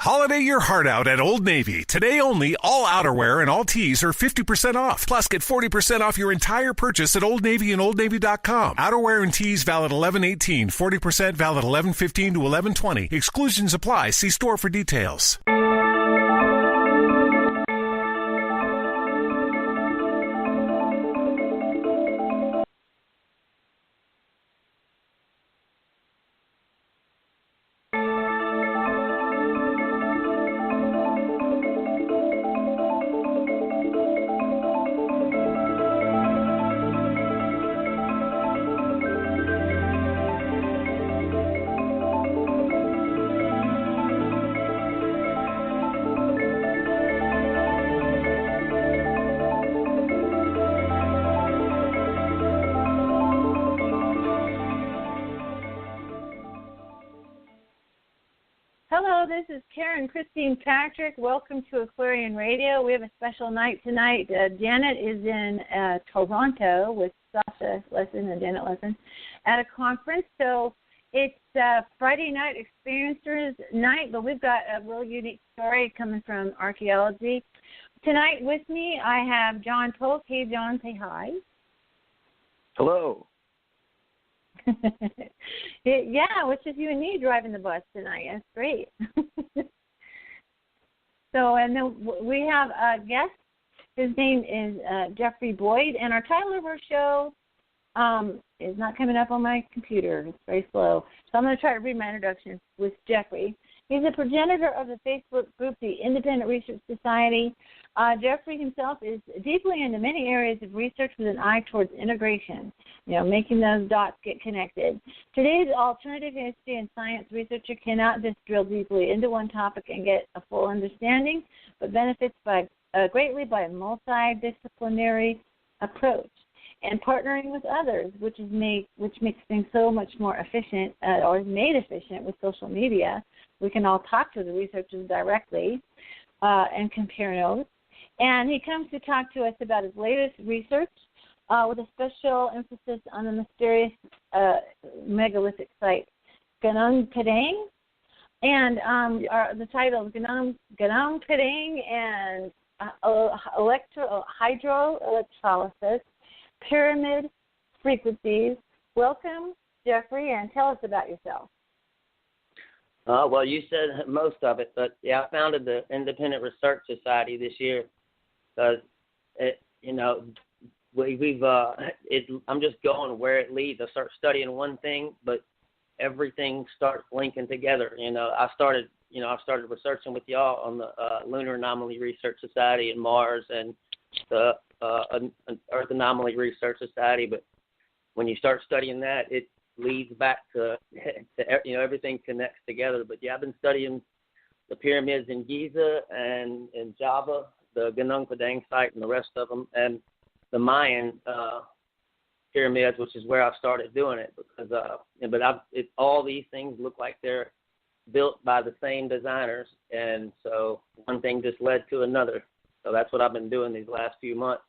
Holiday your heart out at Old Navy. Today only, all outerwear and all tees are 50% off. Plus, get 40% off your entire purchase at Old Navy and OldNavy.com. Outerwear and tees valid 11/18, 40% valid 11/15 to 11/20. Exclusions apply. See store for details. Hello, this is Karen Christine Patrick. Welcome to Aquarian Radio. We have a special night tonight. Janet is in Toronto with Sasha Lesson and Janet Lesson at a conference. So it's Friday night experiencers night, but we've got a real unique story coming from Archeology. Tonight with me, I have John Polk. Hey, John, say hi. Hello. Yeah, it's just you and me driving the bus tonight. That's great. So, and then we have a guest. His name is Jeffrey Boyd, and our title of our show is not coming up on my computer. It's very slow. So I'm going to try to read my introduction with Jeffrey. He's a progenitor of the Facebook group, the Independent Research Society. Jeffrey himself is deeply into many areas of research with an eye towards integration, making those dots get connected. Today's alternative history and science researcher cannot just drill deeply into one topic and get a full understanding, but benefits greatly by a multidisciplinary approach and partnering with others, which makes things so much more efficient or made efficient with social media. We can all talk to the researchers directly and compare notes. And he comes to talk to us about his latest research with a special emphasis on the mysterious megalithic site, Gunung Padang. And the title is Gunung Padang and hydroelectrolysis, pyramid frequencies. Welcome, Jeffrey, and tell us about yourself. Well, you said most of it, but yeah, I founded the Independent Research Society this year because, I'm just going where it leads. I start studying one thing, but everything starts linking together. I started researching with y'all on the Lunar Anomaly Research Society and Mars and the Earth Anomaly Research Society, but when you start studying that, it leads back to everything connects together. But yeah, I've been studying the pyramids in Giza and in Java, the Gunung Padang site and the rest of them, and the Mayan pyramids, which is where I started doing it. Because all these things look like they're built by the same designers, and so one thing just led to another. So that's what I've been doing these last few months.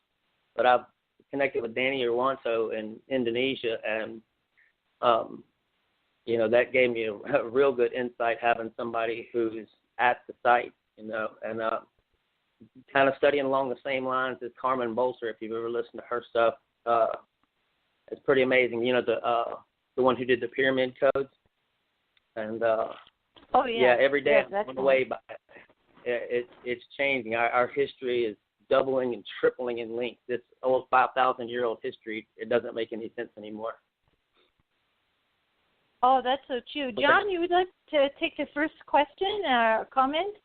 But I've connected with Danny Irwanto in Indonesia, and that gave me a real good insight having somebody who's at the site, and kind of studying along the same lines as Carmen Bolter. If you've ever listened to her stuff, it's pretty amazing. The one who did the pyramid codes, and every day I'm on the way by. It's changing. Our history is doubling and tripling in length. This old 5,000-year-old history, it doesn't make any sense anymore. Oh, that's so true. John, you would like to take the first question or comment?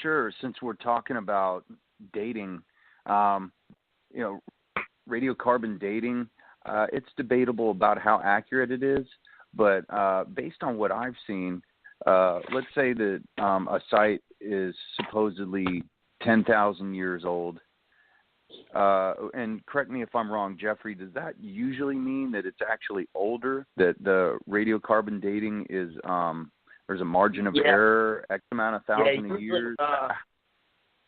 Sure. Since we're talking about dating, radiocarbon dating, it's debatable about how accurate it is, but based on what I've seen, let's say that a site is supposedly 10,000 years old. And correct me if I'm wrong, Jeffrey, does that usually mean that it's actually older, that the radiocarbon dating is there's a margin of error, X amount of thousand of years?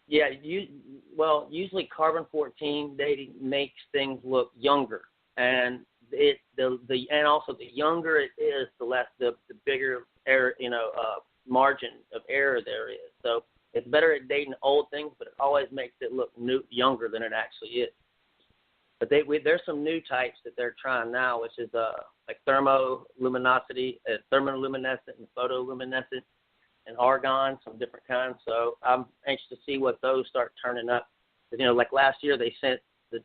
Usually carbon-14 dating makes things look younger, and and also the younger it is, the less the bigger error, margin of error there is. So it's better at dating old things, but it always makes it look younger than it actually is. But there's some new types that they're trying now, which is like thermoluminescent and photoluminescent and argon, some different kinds. So I'm anxious to see what those start turning up. You know, like last year they sent the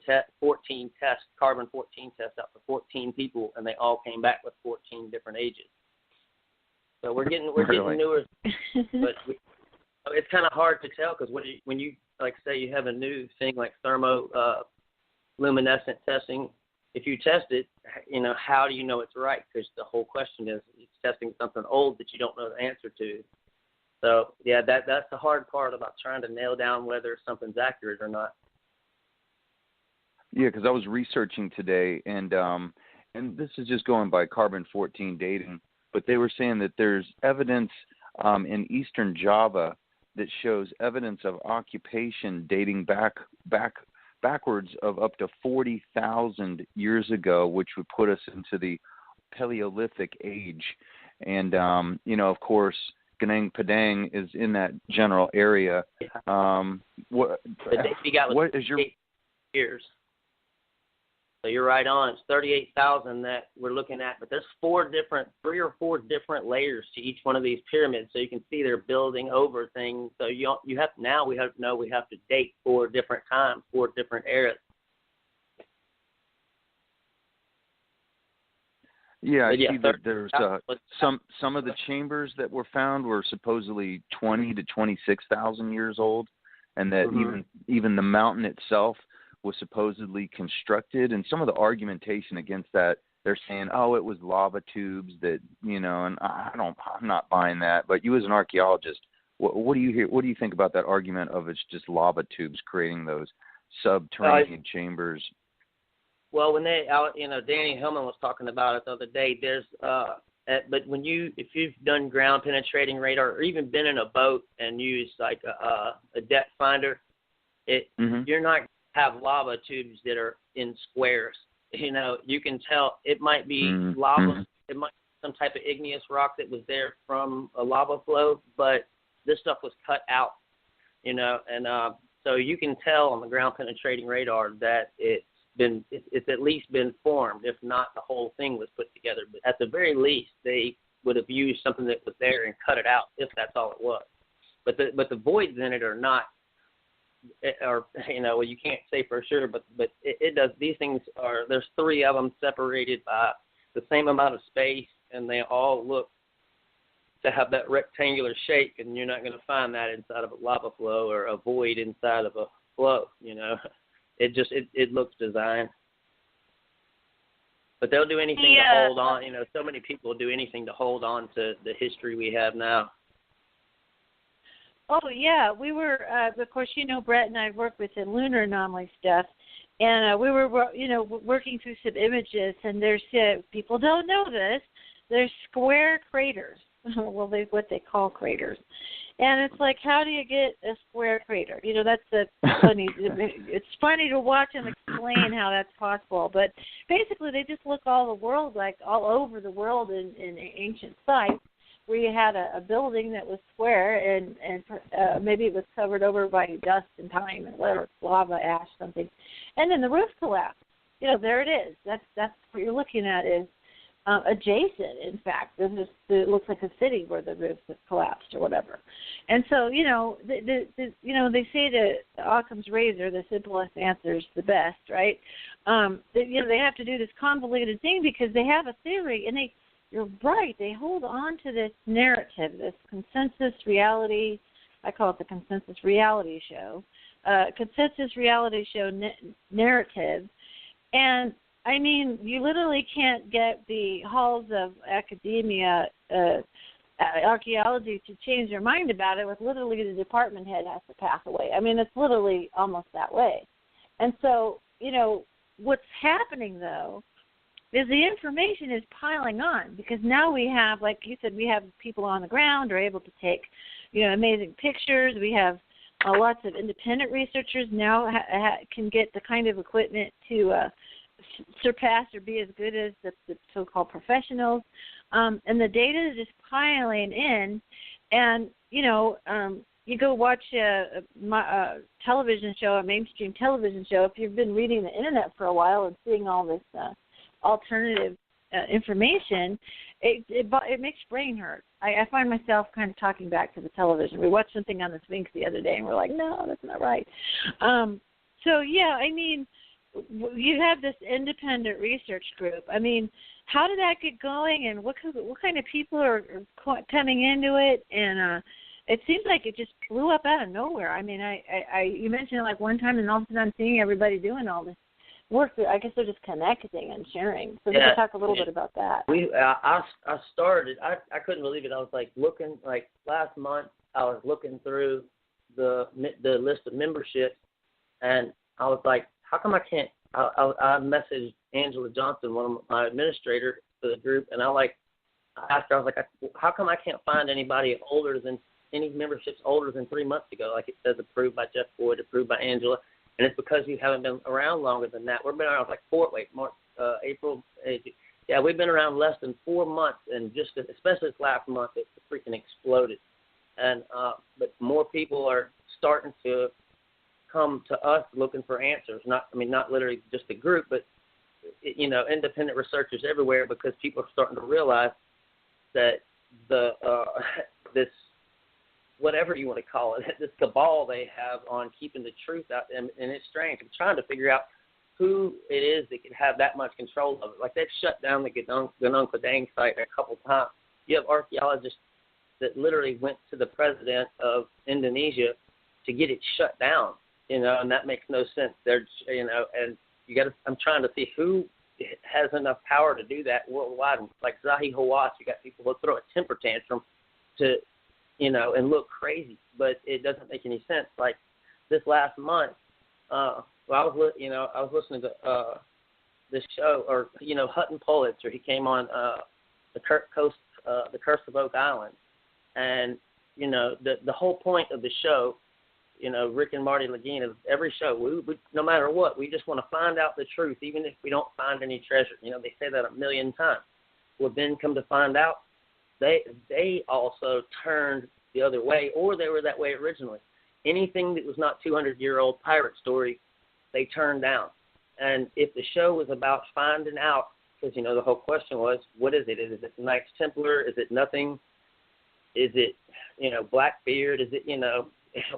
carbon-14 test out to 14 people, and they all came back with 14 different ages. So we're getting newer, but it's kind of hard to tell because when you like say you have a new thing like thermoluminescent testing, if you test it, you know, how do you know it's right? Because the whole question is it's testing something old that you don't know the answer to. So yeah, that's the hard part about trying to nail down whether something's accurate or not. Yeah, because I was researching today, and this is just going by carbon-14 dating, but they were saying that there's evidence in eastern Java that shows evidence of occupation dating backwards of up to 40,000 years ago, which would put us into the Paleolithic age. And, you know, of course, Penang Padang is in that general area. What is your years? So you're right on. It's 38,000 that we're looking at, but there's 3 or 4 different layers to each one of these pyramids, so you can see they're building over things. So we have to date 4 different times, 4 different eras. Yeah, I see that there's some of the chambers that were found were supposedly 20 to 26,000 years old, and that even the mountain itself was supposedly constructed. And some of the argumentation against that, they're saying, oh, it was lava tubes that, you know, and I'm not buying that. But you as an archaeologist, what do you hear? What do you think about that argument of it's just lava tubes creating those subterranean chambers? Well, when Danny Hillman was talking about it the other day, but if you've done ground penetrating radar or even been in a boat and used like a depth finder, you're not have lava tubes that are in squares. You know, you can tell it might be lava. It might be some type of igneous rock that was there from a lava flow, but this stuff was cut out, you know, and so you can tell on the ground penetrating radar that it's at least been formed, if not the whole thing was put together. But at the very least, they would have used something that was there and cut it out, if that's all it was. But the voids in it are not, or, you know, well, you can't say for sure, but it does. These things there's 3 of them separated by the same amount of space, and they all look to have that rectangular shape, and you're not going to find that inside of a lava flow or a void inside of a flow, you know. It looks designed. But they'll do anything to hold on. You know, so many people do anything to hold on to the history we have now. Oh, yeah. We were, of course, you know, Brett and I worked with the lunar anomaly stuff, and we were, you know, working through some images, and there's, people don't know this, there's square craters. Well, what they call craters. And it's like, how do you get a square crater? You know, that's funny. It's funny to watch them explain how that's possible. But basically, they just look all over the world in ancient sites where you had a building that was square and maybe it was covered over by dust and time and whatever, lava, ash, something. And then the roof collapsed. You know, there it is. That's what you're looking at is adjacent, in fact. It looks like a city where the roof has collapsed or whatever. And so, you know, they say that Occam's razor, the simplest answer is the best, right? They have to do this convoluted thing because they have a theory, and you're right, they hold on to this narrative, this consensus reality. I call it the consensus reality show. Consensus reality show narrative. And I mean, you literally can't get the halls of academia, archaeology, to change their mind about it with literally the department head has to pass away. I mean, it's literally almost that way. And so, you know, what's happening, though, is the information is piling on because now we have, like you said, we have people on the ground who are able to take, you know, amazing pictures. We have lots of independent researchers now can get the kind of equipment to surpass or be as good as the so-called professionals, and the data is just piling in, And, you go watch a television show, a mainstream television show, if you've been reading the internet for a while and seeing all this alternative information, it makes your brain hurt. I find myself kind of talking back to the television. We watched something on the Sphinx the other day, and we're like, no, that's not right. So, yeah, I mean, you have this independent research group. I mean, how did that get going, and what kind of people are coming into it? And it seems like it just blew up out of nowhere. I mean, you mentioned it like one time, and all of a sudden I'm seeing everybody doing all this work. I guess they're just connecting and sharing. So we can talk a little bit about that. I started. I couldn't believe it. I was like looking, like last month I was looking through the list of memberships, and I was like, how come I can't? I messaged Angela Johnson, one of my administrators for the group, and I asked her, I was like, how come I can't find anybody any memberships older than 3 months ago? Like it says approved by Jeff Boyd, approved by Angela. And it's because you haven't been around longer than that. We've been around April. Yeah, we've been around less than 4 months, and especially this last month, it freaking exploded. And but more people are starting to come to us looking for answers. Not literally just the group, but independent researchers everywhere, because people are starting to realize that this, whatever you want to call it, this cabal they have on keeping the truth out, and it's strange. I'm trying to figure out who it is that can have that much control of it. Like they've shut down the Gunung Padang site a couple times. You have archaeologists that literally went to the president of Indonesia to get it shut down, and that makes no sense. And I'm trying to see who has enough power to do that worldwide. Like Zahi Hawass, you got people who throw a temper tantrum to, and look crazy, but it doesn't make any sense. Like this last month, I was listening to this show, or Hutton Pulitzer. He came on the Curse of Oak Island, and the whole point of the show, Rick and Marty Lagina, every show, we no matter what, we just want to find out the truth, even if we don't find any treasure. They say that a million times. Well, then come to find out, they also turned the other way, or they were that way originally. Anything that was not 200-year-old pirate story, they turned down. And if the show was about finding out, because, the whole question was, what is it? Is it Knights Templar? Is it nothing? Is it, Blackbeard? Is it,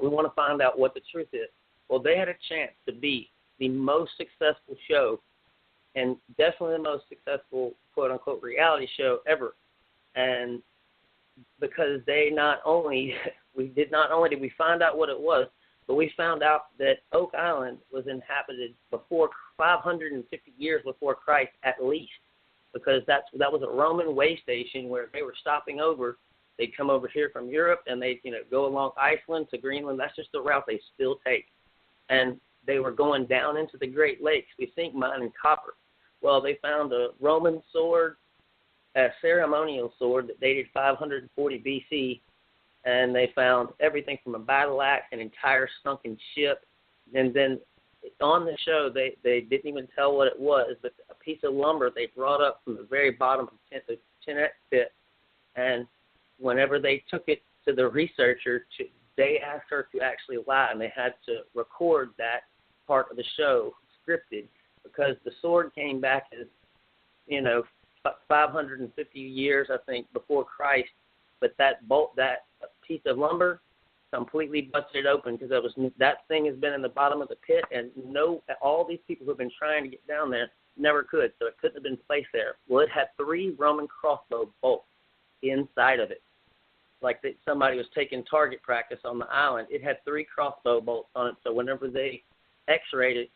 we want to find out what the truth is. Well, they had a chance to be the most successful show, and definitely the most successful, quote-unquote, reality show ever. And because did not only did we find out what it was, but we found out that Oak Island was inhabited before 550 years before Christ at least, because that was a Roman way station where they were stopping over. They'd come over here from Europe, and they'd go along Iceland to Greenland. That's just the route they still take. And they were going down into the Great Lakes. We think mining copper. Well, they found a Roman sword, a ceremonial sword that dated 540 BC, and they found everything from a battle axe, an entire sunken ship, and then on the show they didn't even tell what it was, but a piece of lumber they brought up from the very bottom of the Chinette pit, and whenever they took it to the researcher, they asked her to actually lie, and they had to record that part of the show scripted, because the sword came back as 550 years, I think, before Christ, but that piece of lumber completely busted it open, because that thing has been in the bottom of the pit, and all these people who have been trying to get down there never could, so it couldn't have been placed there. Well, it had 3 Roman crossbow bolts inside of it, like that somebody was taking target practice on the island. It had 3 crossbow bolts on it, so whenever they x-rayed it,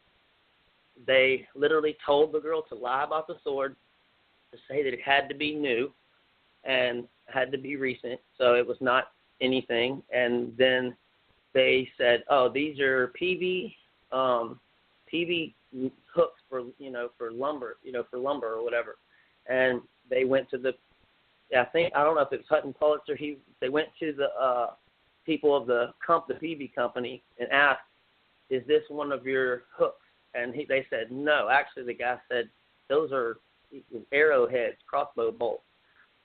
they literally told the girl to lie about the sword, to say that it had to be new and had to be recent, so it was not anything. And then they said, "Oh, these are PV hooks for lumber, for lumber or whatever." And they went to I don't know if it was Hutton Pulitzer. They went to the people of the PV company and asked, "Is this one of your hooks?" And they said no. Actually, the guy said those are arrowheads, crossbow bolts.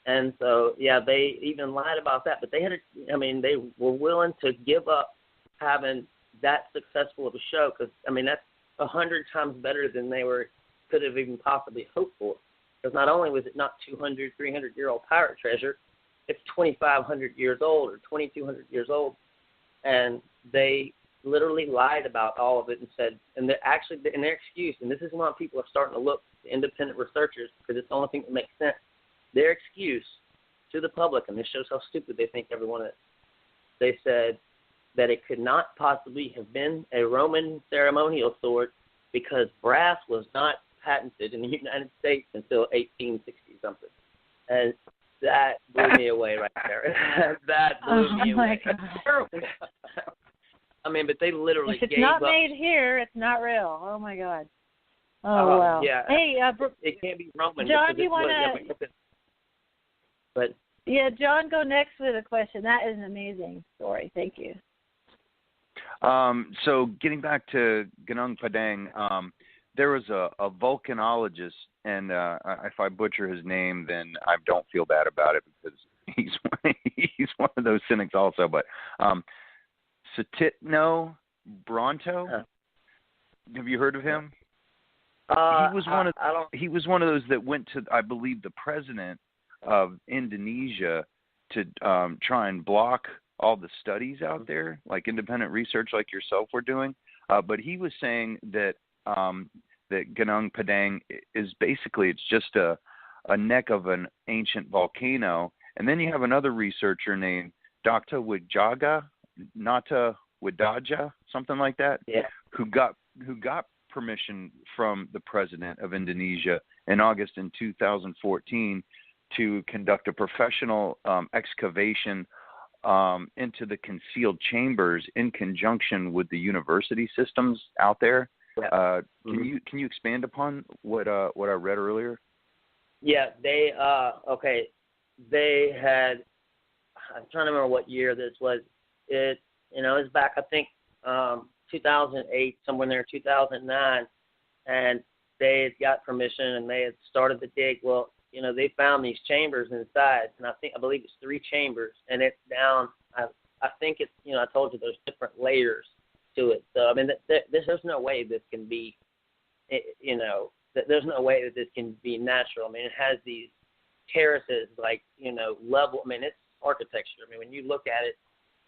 And so, yeah, they even lied about that. But they they were willing to give up having that successful of a show because, that's 100 times better than they could have even possibly hoped for. Because not only was it not 200, 300-year-old pirate treasure, it's 2,500 years old or 2,200 years old. And they literally lied about all of it and said, and they're actually, in their excuse, and this is why people are starting to look to independent researchers because it's the only thing that makes sense. Their excuse to the public, and this shows how stupid they think everyone is, they said that it could not possibly have been a Roman ceremonial sword because brass was not patented in the United States until 1860-something. And that blew me away right there. That blew me away. God. But they literally if it's gave not up. made here, it's not real. Oh, my God. Oh, wow. Yeah. Hey, it can't be Roman. John, do you want to... But yeah, John, go next with a question. That is an amazing story. Thank you. So getting back to Gunung Padang, there was a volcanologist, and if I butcher his name, then I don't feel bad about it because he's one of those cynics also. But Satitno Bronto, have you heard of him? He was one of those that went to, I believe, the president of Indonesia to try and block all the studies out there, like independent research like yourself were doing. But he was saying that that Gunung Padang is basically, it's just a neck of an ancient volcano. And then you have another researcher named Dr. Nata Widaja, something like that, who got permission from the president of Indonesia in August in 2014 to conduct a professional excavation into the concealed chambers in conjunction with the university systems out there. Yeah. Can you expand upon what I read earlier? Yeah, they had. I'm trying to remember what year this was. It was back, I think 2008, somewhere in there, 2009, and they had got permission and they had started the dig. Well, they found these chambers inside, and I believe it's 3 chambers, and it's down. I think it's, I told you there's different layers to it. So there's no way this can be, there's no way that this can be natural. It has these terraces, like level. It's architecture. When you look at it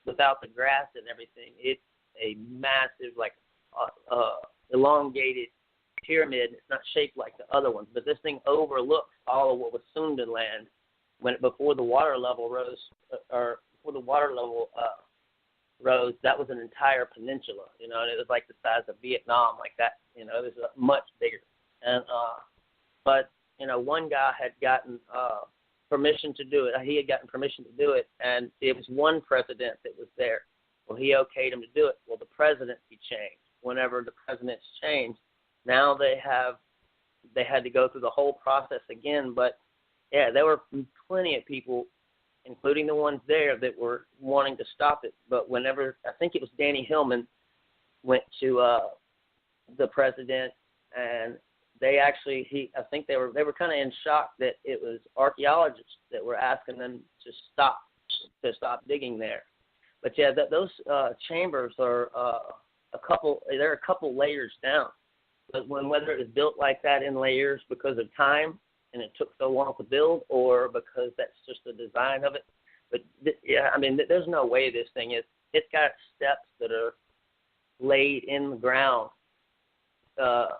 without the grass and everything, it's a massive, like elongated pyramid. It's not shaped like the other ones, but this thing overlooks all of what was Sundaland before the water level rose, rose. That was an entire peninsula, and it was like the size of Vietnam, like that. It was much bigger. And but one guy had gotten permission to do it. He had gotten permission to do it, and it was one president that was there. Well, he okayed him to do it. Well, the presidency changed. Whenever the presidents changed, now they had to go through the whole process again. But yeah, there were plenty of people, including the ones there, that were wanting to stop it. But whenever, I think it was Danny Hillman went to the president, and they actually, I think they were kind of in shock that it was archaeologists that were asking them to stop digging there. But yeah, those chambers are they're a couple layers down. But whether it was built like that in layers because of time and it took so long to build, or because that's just the design of it. But there's no way this thing is. It's got steps that are laid in the ground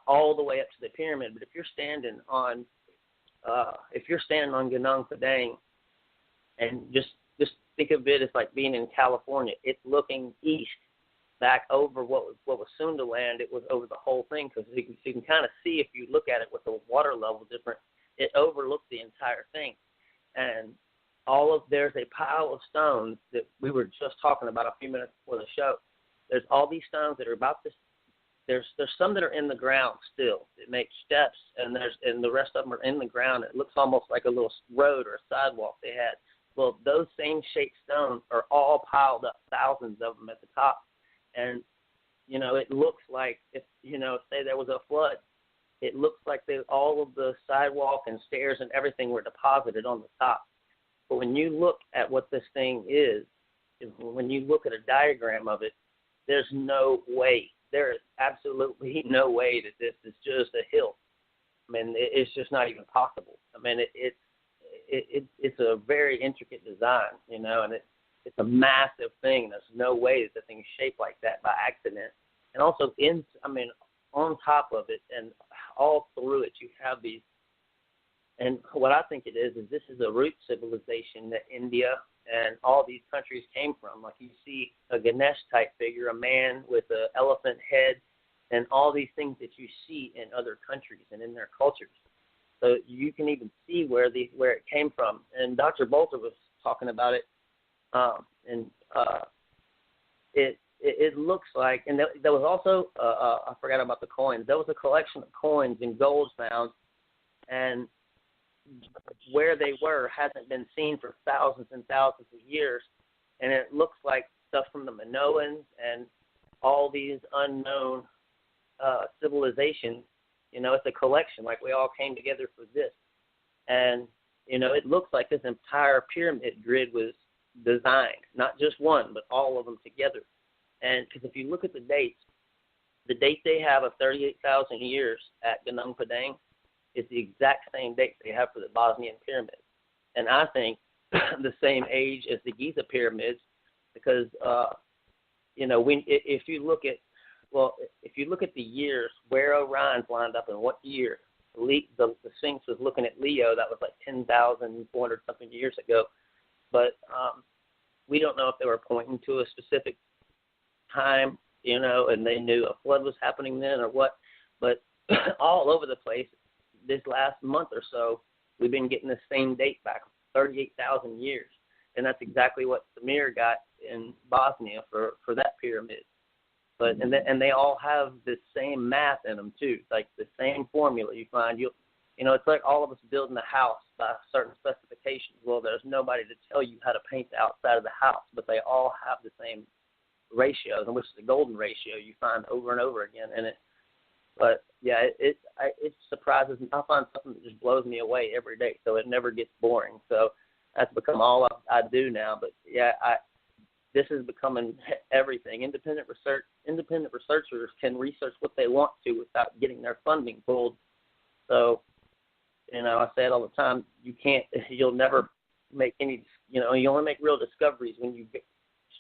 all the way up to the pyramid. But if you're standing on Gunung Padang, and just think of it as like being in California, it's looking east back over what was Sundaland. It was over the whole thing, because you can kind of see, if you look at it with the water level different, it overlooks the entire thing. And there's a pile of stones that we were just talking about a few minutes before the show. There's all these stones that are about this. There's some that are in the ground still. It makes steps, and the rest of them are in the ground. It looks almost like a little road or a sidewalk they had. Well, those same shaped stones are all piled up, thousands of them at the top. And, it looks like if say there was a flood, it looks like all of the sidewalk and stairs and everything were deposited on the top. But when you look at what this thing is, when you look at a diagram of it, there's no way. There is absolutely no way that this is just a hill. I mean, it's just not even possible. I mean, it's a very intricate design, you know, and it's a massive thing. There's no way that the thing's shaped like that by accident. And also, on top of it and all through it, you have these. And what I think it is this is a root civilization that India and all these countries came from. Like you see a Ganesh-type figure, a man with an elephant head, and all these things that you see in other countries and in their cultures. So you can even see where it came from. And Dr. Bolter was talking about it, it looks like, and there was also, I forgot about the coins. There was a collection of coins and gold found, and where they were hasn't been seen for thousands and thousands of years, and it looks like stuff from the Minoans and all these unknown civilizations. You know, it's a collection, like we all came together for this. And, you know, it looks like this entire pyramid grid was designed, not just one, but all of them together. And because if you look at the date they have of 38,000 years at Gunung Padang is the exact same date they have for the Bosnian pyramids. And I think the same age as the Giza pyramids, because, you know, if you look at the years where Orion's lined up and what year, the Sphinx was looking at Leo, that was like 10,400 something years ago. But we don't know if they were pointing to a specific time, you know, and they knew a flood was happening then or what. But all over the place, this last month or so, we've been getting the same date back, 38,000 years. And that's exactly what Samir got in Bosnia for that pyramid. But and they all have the same math in them too, like the same formula you find. You know, it's like all of us building a house by certain specifications. Well, there's nobody to tell you how to paint the outside of the house, but they all have the same ratios, and which is the golden ratio you find over and over again in it. But yeah, it surprises me. I find something that just blows me away every day, so it never gets boring. So that's become all I do now. But yeah, this is becoming everything. Independent researchers can research what they want to without getting their funding pulled. So, you know, I say it all the time. You'll never make any. You know, you only make real discoveries when you get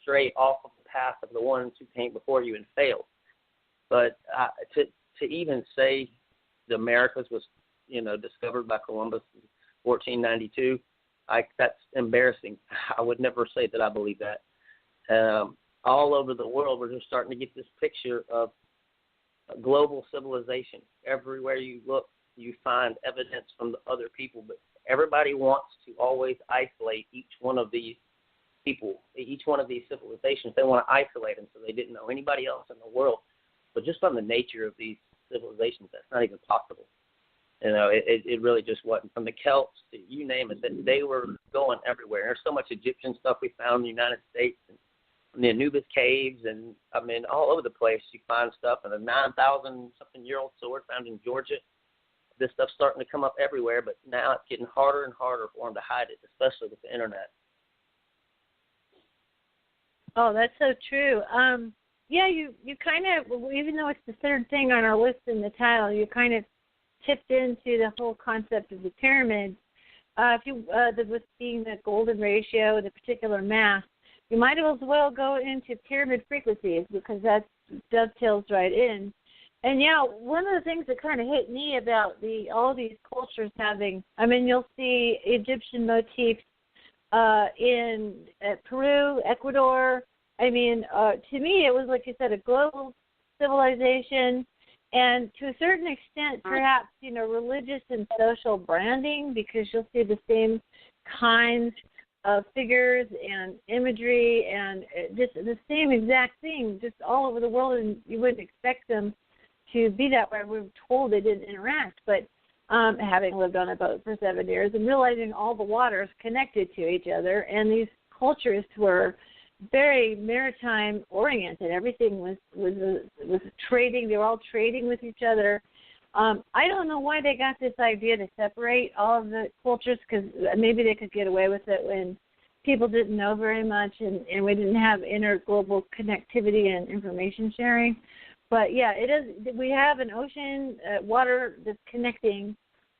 stray off of the path of the ones who came before you and failed. But to even say the Americas was, you know, discovered by Columbus in 1492, that's embarrassing. I would never say that I believe that. All over the world, we're just starting to get this picture of a global civilization. Everywhere you look, you find evidence from the other people, but everybody wants to always isolate each one of these people, each one of these civilizations. They want to isolate them so they didn't know anybody else in the world. But just on the nature of these civilizations, that's not even possible. You know, it really just wasn't. From the Celts to you name it, they were going everywhere. There's so much Egyptian stuff we found in the United States, and the Anubis caves, and I mean, all over the place you find stuff. And a 9,000-something-year-old sword found in Georgia. This stuff's starting to come up everywhere, but now it's getting harder and harder for them to hide it, especially with the internet. Oh, that's so true. Yeah, you kind of, even though it's the third thing on our list in the title, you kind of tipped into the whole concept of the pyramids. With being the golden ratio, the particular mass, you might as well go into pyramid frequencies because that dovetails right in. And yeah, one of the things that kind of hit me about all these cultures having, I mean, you'll see Egyptian motifs in Peru, Ecuador. I mean, to me, it was, like you said, a global civilization, and to a certain extent, perhaps, you know, religious and social branding, because you'll see the same kinds of figures and imagery and just the same exact thing just all over the world, and you wouldn't expect them to be that way. We were told they didn't interact, but having lived on a boat for 7 years and realizing all the waters connected to each other, and these cultures were very maritime oriented. Everything was trading. They were all trading with each other. I don't know why they got this idea to separate all of the cultures, because maybe they could get away with it when people didn't know very much and we didn't have interglobal connectivity and information sharing. But, yeah, it is. We have an ocean, water that's connecting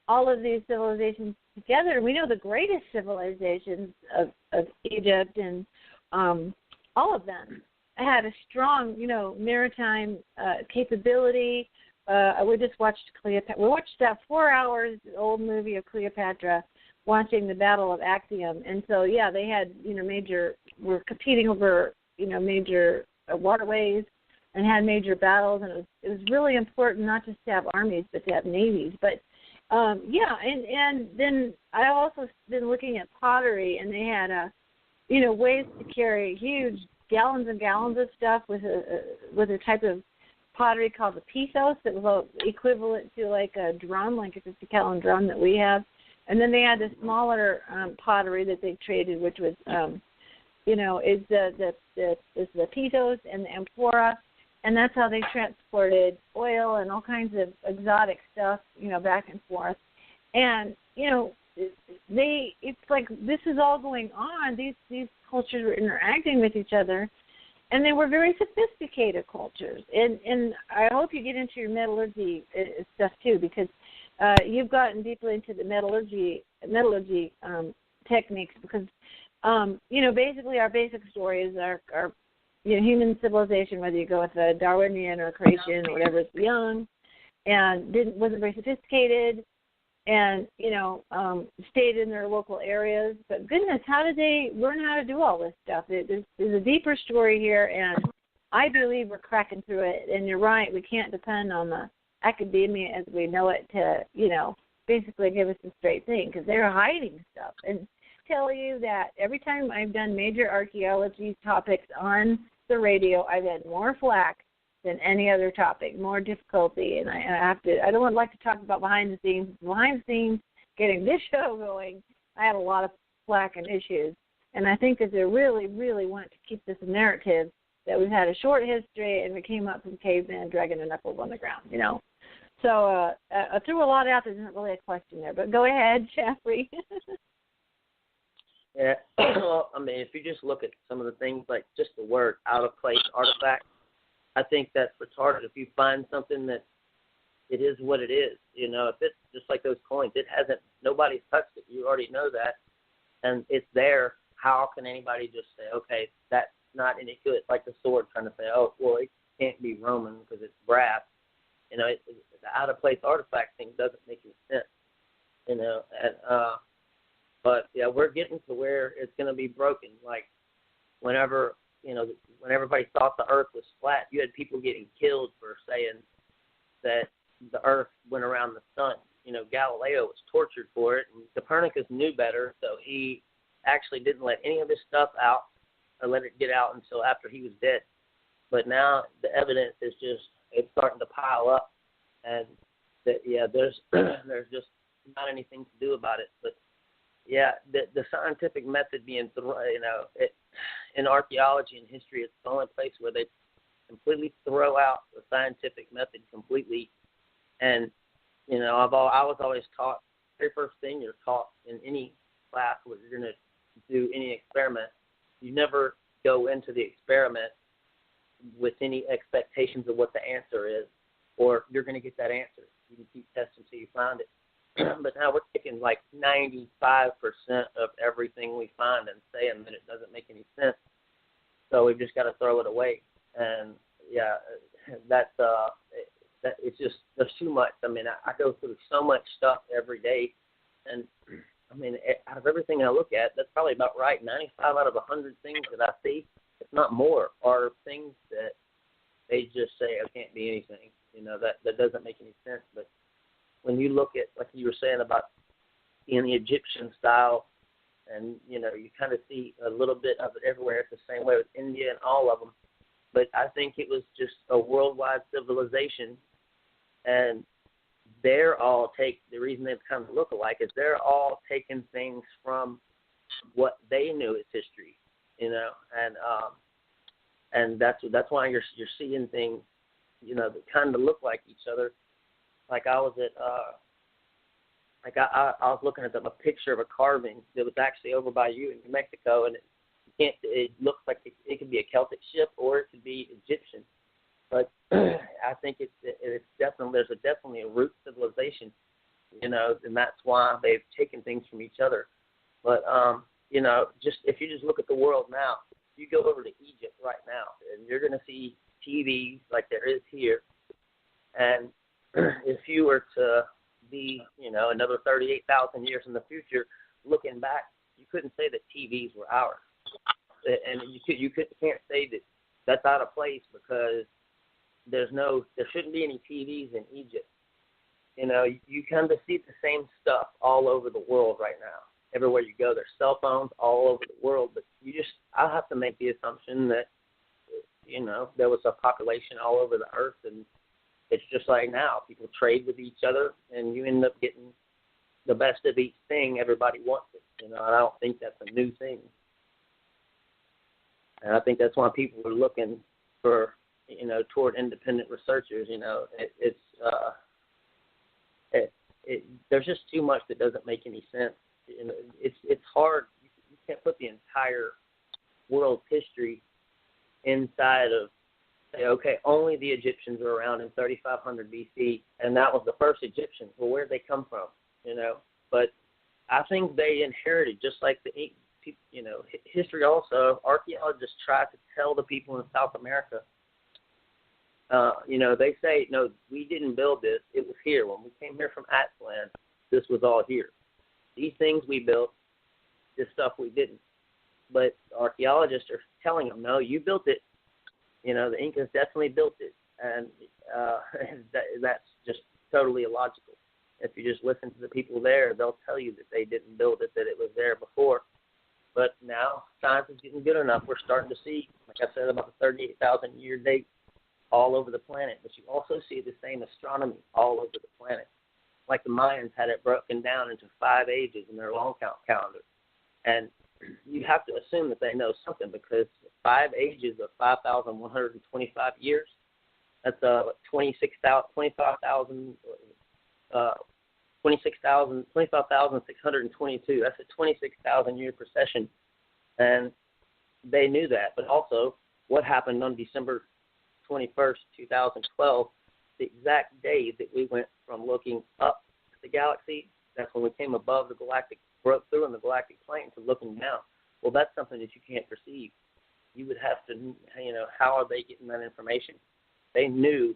all of these civilizations together. We know the greatest civilizations of Egypt and all of them had a strong, maritime capability. We just watched Cleopatra. We watched that 4 hours old movie of Cleopatra, watching the Battle of Actium. And so, yeah, they had, were competing over, major waterways and had major battles. And it was really important not just to have armies, but to have navies. But, and then I also been looking at pottery, and they had, ways to carry huge gallons and gallons of stuff with a type of pottery called the pithos that was equivalent to like a drum, like a 50-gallon drum that we have. And then they had the smaller pottery that they traded, which was, is the pithos and the amphora, and that's how they transported oil and all kinds of exotic stuff, back and forth. And it's like this is all going on. These cultures were interacting with each other, and they were very sophisticated cultures. And I hope you get into your metallurgy stuff too, because you've gotten deeply into the metallurgy techniques, because basically our basic story is our human civilization, whether you go with a Darwinian or creation or whatever, it's young and wasn't very sophisticated, and stayed in their local areas. But goodness, how did they learn how to do all this stuff? There's a deeper story here, and I believe we're cracking through it. And you're right, we can't depend on the academia as we know it to, basically give us the straight thing, because they're hiding stuff. And tell you that every time I've done major archaeology topics on the radio, I've had more flack than any other topic, more difficulty, and I don't like to talk about behind the scenes. Behind the scenes, getting this show going, I had a lot of flack and issues, and I think that they really, really want to keep this narrative that we've had a short history and we came up from cavemen dragging their knuckles on the ground, So I threw a lot out. There's not really a question there, but go ahead, Jeffrey. Yeah, well, I mean, if you just look at some of the things, like just the word out-of-place artifact, I think that's retarded. If you find something that it is what it is, if it's just like those coins, nobody's touched it. You already know that, and it's there. How can anybody just say, okay, that's not any good? Like the sword, trying to say, oh, well, it can't be Roman because it's brass. The out-of-place artifact thing doesn't make any sense, But, yeah, we're getting to where it's going to be broken. Like, when everybody thought the earth was flat, you had people getting killed for saying that the earth went around the sun. Galileo was tortured for it, and Copernicus knew better, so he actually didn't let any of his stuff out or let it get out until after he was dead. But now the evidence is it's starting to pile up, and there's just not anything to do about it. But yeah, the scientific method being, in archaeology and history, it's the only place where they completely throw out the scientific method completely. And, I was always taught, the very first thing you're taught in any class where you're going to do any experiment, you never go into the experiment with any expectations of what the answer is, or you're going to get that answer. You can keep testing until you find it. But now we're taking like 95% of everything we find and saying that it doesn't make any sense. So we've just got to throw it away. And yeah, it's just, there's too much. I mean, I go through so much stuff every day. And I mean, out of everything I look at, that's probably about right. 95 out of 100 things that I see, if not more, are things that they just say, it can't be anything. That doesn't make any sense. But when you look at, like you were saying about in the Egyptian style, and, you kind of see a little bit of it everywhere. It's the same way with India and all of them. But I think it was just a worldwide civilization, and the reason they kind of look alike is they're all taking things from what they knew as history, and that's why you're seeing things, that kind of look like each other. like I was at I was looking at a picture of a carving that was actually over by you in New Mexico, and it looks like it could be a Celtic ship or it could be Egyptian. But I think it's definitely there's definitely a root civilization, and that's why they've taken things from each other. But just if you just look at the world now, you go over to Egypt right now, and you're going to see TVs like there is here. And if you were to be, another 38,000 years in the future, looking back, you couldn't say that TVs were ours, and you can't say that that's out of place because there shouldn't be any TVs in Egypt. You kind of see the same stuff all over the world right now. Everywhere you go, there's cell phones all over the world, but I'll have to make the assumption that, there was a population all over the earth, and it's just like now. People trade with each other, and you end up getting the best of each thing. Everybody wants it, and I don't think that's a new thing. And I think that's why people are looking for, toward independent researchers. There's just too much that doesn't make any sense. It's hard. You can't put the entire world's history inside of, say, okay, only the Egyptians were around in 3500 BC, and that was the first Egyptians. Well, where'd they come from? But I think they inherited, just like history also. Archaeologists try to tell the people in South America, they say, no, we didn't build this. It was here. When we came here from Aztlan, this was all here. These things we built, this stuff we didn't. But archaeologists are telling them, no, you built it. The Incas definitely built it. And that's just totally illogical. If you just listen to the people there, they'll tell you that they didn't build it, that it was there before. But now science is getting good enough. We're starting to see, like I said, about the 38,000-year date all over the planet. But you also see the same astronomy all over the planet. Like the Mayans had it broken down into 5 ages in their long count calendar. And you have to assume that they know something, because 5 ages of 5,125 years, that's 25,622. That's a 26,000-year procession. And they knew that. But also, what happened on December 21st, 2012, the exact day that we went from looking up at the galaxy, that's when we came above the galactic, broke through in the galactic plane, to looking down. Well, that's something that you can't perceive. You would have to, how are they getting that information? They knew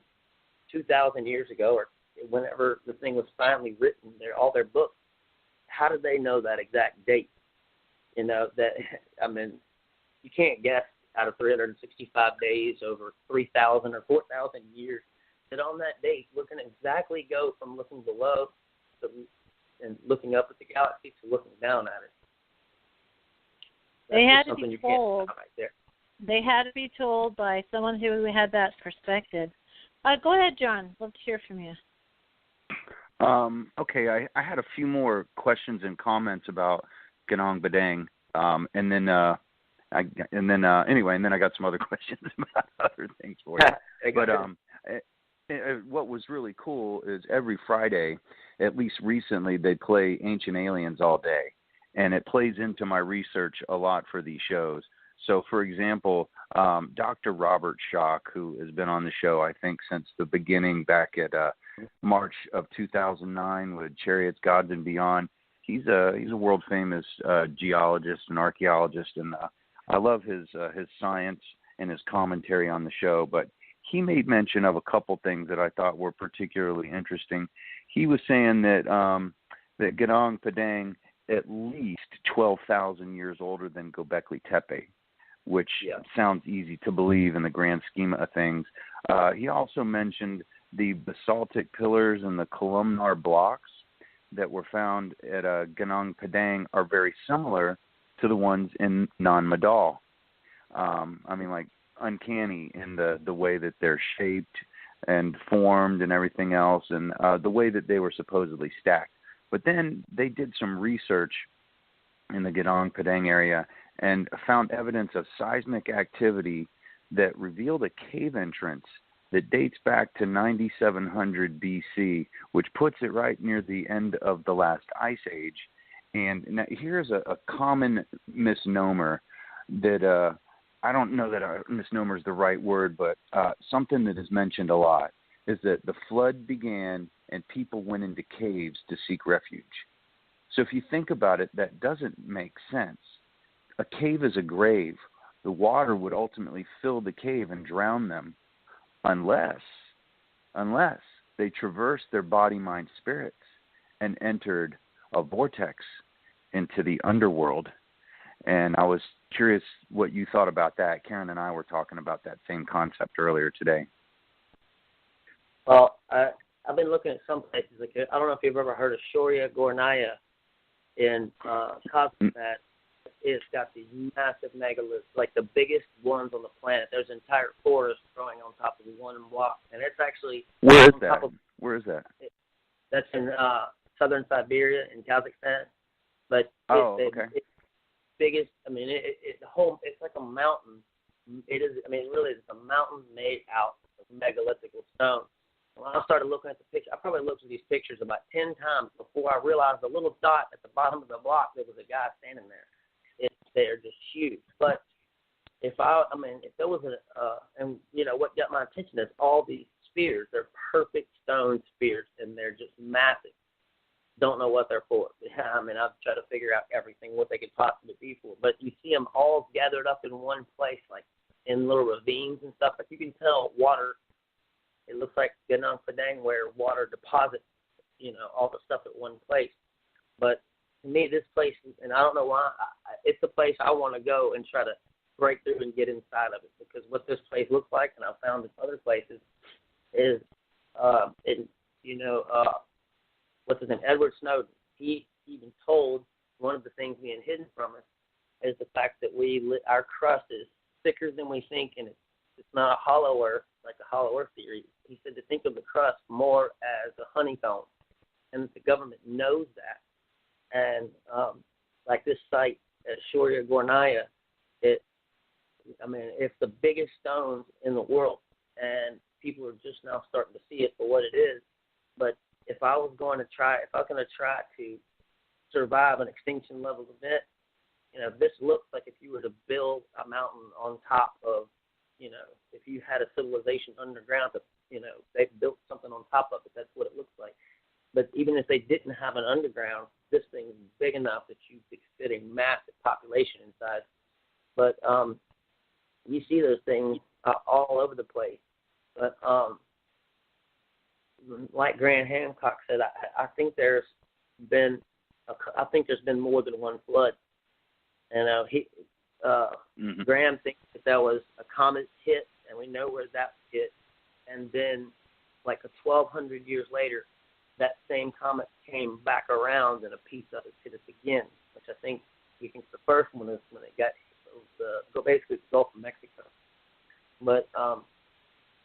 2,000 years ago, or whenever the thing was finally written, all their books. How did they know that exact date? You can't guess out of 365 days over 3,000 or 4,000 years that on that date we're going to exactly go from looking below and looking up at the galaxy to looking down at it. They had to be told. They had to be told by someone who had that perspective. Go ahead, John. Love to hear from you. Okay, I had a few more questions and comments about Ganong Badang, and then I got some other questions about other things for you. But what was really cool is every Friday, at least recently, they play Ancient Aliens all day, and it plays into my research a lot for these shows. So, for example, Dr. Robert Schock, who has been on the show, I think, since the beginning back at March of 2009 with Chariots, Gods, and Beyond, he's a world famous geologist and archaeologist, and I love his science and his commentary on the show. But he made mention of a couple things that I thought were particularly interesting. He was saying that that Ganong Padang at least 12,000 years older than Göbekli Tepe, which sounds easy to believe in the grand scheme of things. He also mentioned the basaltic pillars and the columnar blocks that were found at Ganong Padang are very similar to the ones in Nan Madol. Like uncanny in the way that they're shaped and formed and everything else, and the way that they were supposedly stacked. But then they did some research in the Ganong Padang area and found evidence of seismic activity that revealed a cave entrance that dates back to 9700 BC, which puts it right near the end of the last ice age. And now here's a common misnomer that I don't know that misnomer is the right word, but something that is mentioned a lot is that the flood began and people went into caves to seek refuge. So if you think about it, that doesn't make sense. A cave is a grave. The water would ultimately fill the cave and drown them unless they traversed their body, mind, spirits and entered a vortex into the underworld. And I was curious what you thought about that. Karen and I were talking about that same concept earlier today. Well, I've been looking at some places. Like, I don't know if you've ever heard of Shoria Gornaya in Kazakhstan. It's got these massive megaliths, like the biggest ones on the planet. There's an entire forest growing on top of one block, and it's actually Where is that? Where is that? That's in southern Siberia in Kazakhstan. But it's biggest. I mean, it's like a mountain. It is. I mean, it really is a mountain made out of megalithical stone. When I started looking at the picture, I probably looked at these pictures about 10 times before I realized the little dot at the bottom of the block, there was a guy standing there. They're just huge. But if there was and you know what got my attention is all these spheres. They're perfect stone spheres, and they're just massive. Don't know what they're for. I mean, I've tried to figure out everything, what they could possibly be for. But you see them all gathered up in one place, like in little ravines and stuff. Like you can tell water. It looks like Ganong Padang, where water deposits, you know, all the stuff at one place. But to me, this place, and I don't know why, it's a place I want to go and try to break through and get inside of it. Because what this place looks like, and I've found in other places, is, what's his name, Edward Snowden. He even told one of the things being hidden from us is the fact that our crust is thicker than we think, and it's not a hollow earth, like a hollow earth theory. He said to think of the crust more as a honeycomb, and the government knows that. And like this site at Shoria Gornaya, it's the biggest stones in the world, and people are just now starting to see it for what it is. But if I was going to try to survive an extinction level event, you know, this looks like if you were to build a mountain on top of, you know, if you had a civilization underground, you know, they built something on top of it. That's what it looks like. But even if they didn't have an underground, this thing is big enough that you could fit a massive population inside. But you see those things all over the place. But like Grant Hancock said, I think there's been more than one flood. And Graham thinks that was a comet hit, and we know where that hit. And then, like 1,200 years later, that same comet came back around, and a piece of it hit us again, which I think he thinks the first one is when it got basically the Gulf of Mexico. But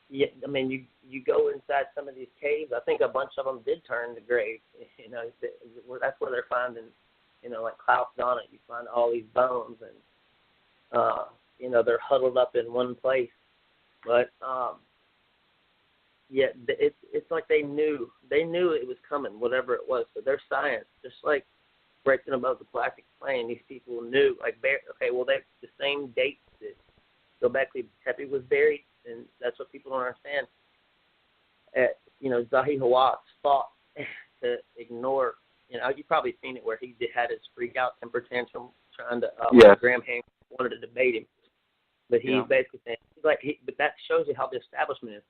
yeah, I mean, you go inside some of these caves. I think a bunch of them did turn to graves. You know, that's where they're finding, you know, like Klaus Donnet. You find all these bones, and you know, they're huddled up in one place. But yeah, it's like they knew it was coming, whatever it was. So their science, just like breaking above the galactic plane, these people knew. Like, okay, well, they the same dates that Göbekli Tepe was buried, and that's what people don't understand. You know, Zahi Hawass fought to ignore. You know, you've probably seen it where he had his freak out temper tantrum trying to. Graham Hancock wanted to debate him, but he's basically saying but that shows you how the establishment is.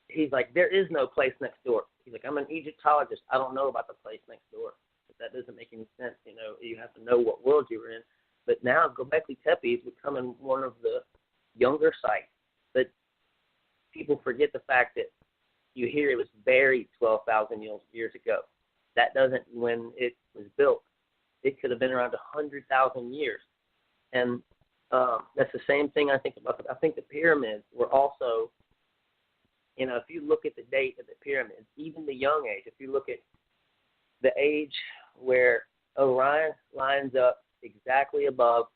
He's like, there is no place next door. He's like, I'm an Egyptologist. I don't know about the place next door. But that doesn't make any sense. You know, you have to know what world you were in. But now Göbekli Tepe is becoming one of the younger sites. But people forget the fact that you hear it was buried 12,000 years ago. That doesn't, when it was built, it could have been around 100,000 years. And that's the same thing I think about. I think the pyramids were also, you know, if you look at the date of the pyramids, even the young age, if you look at the age where Orion lines up exactly above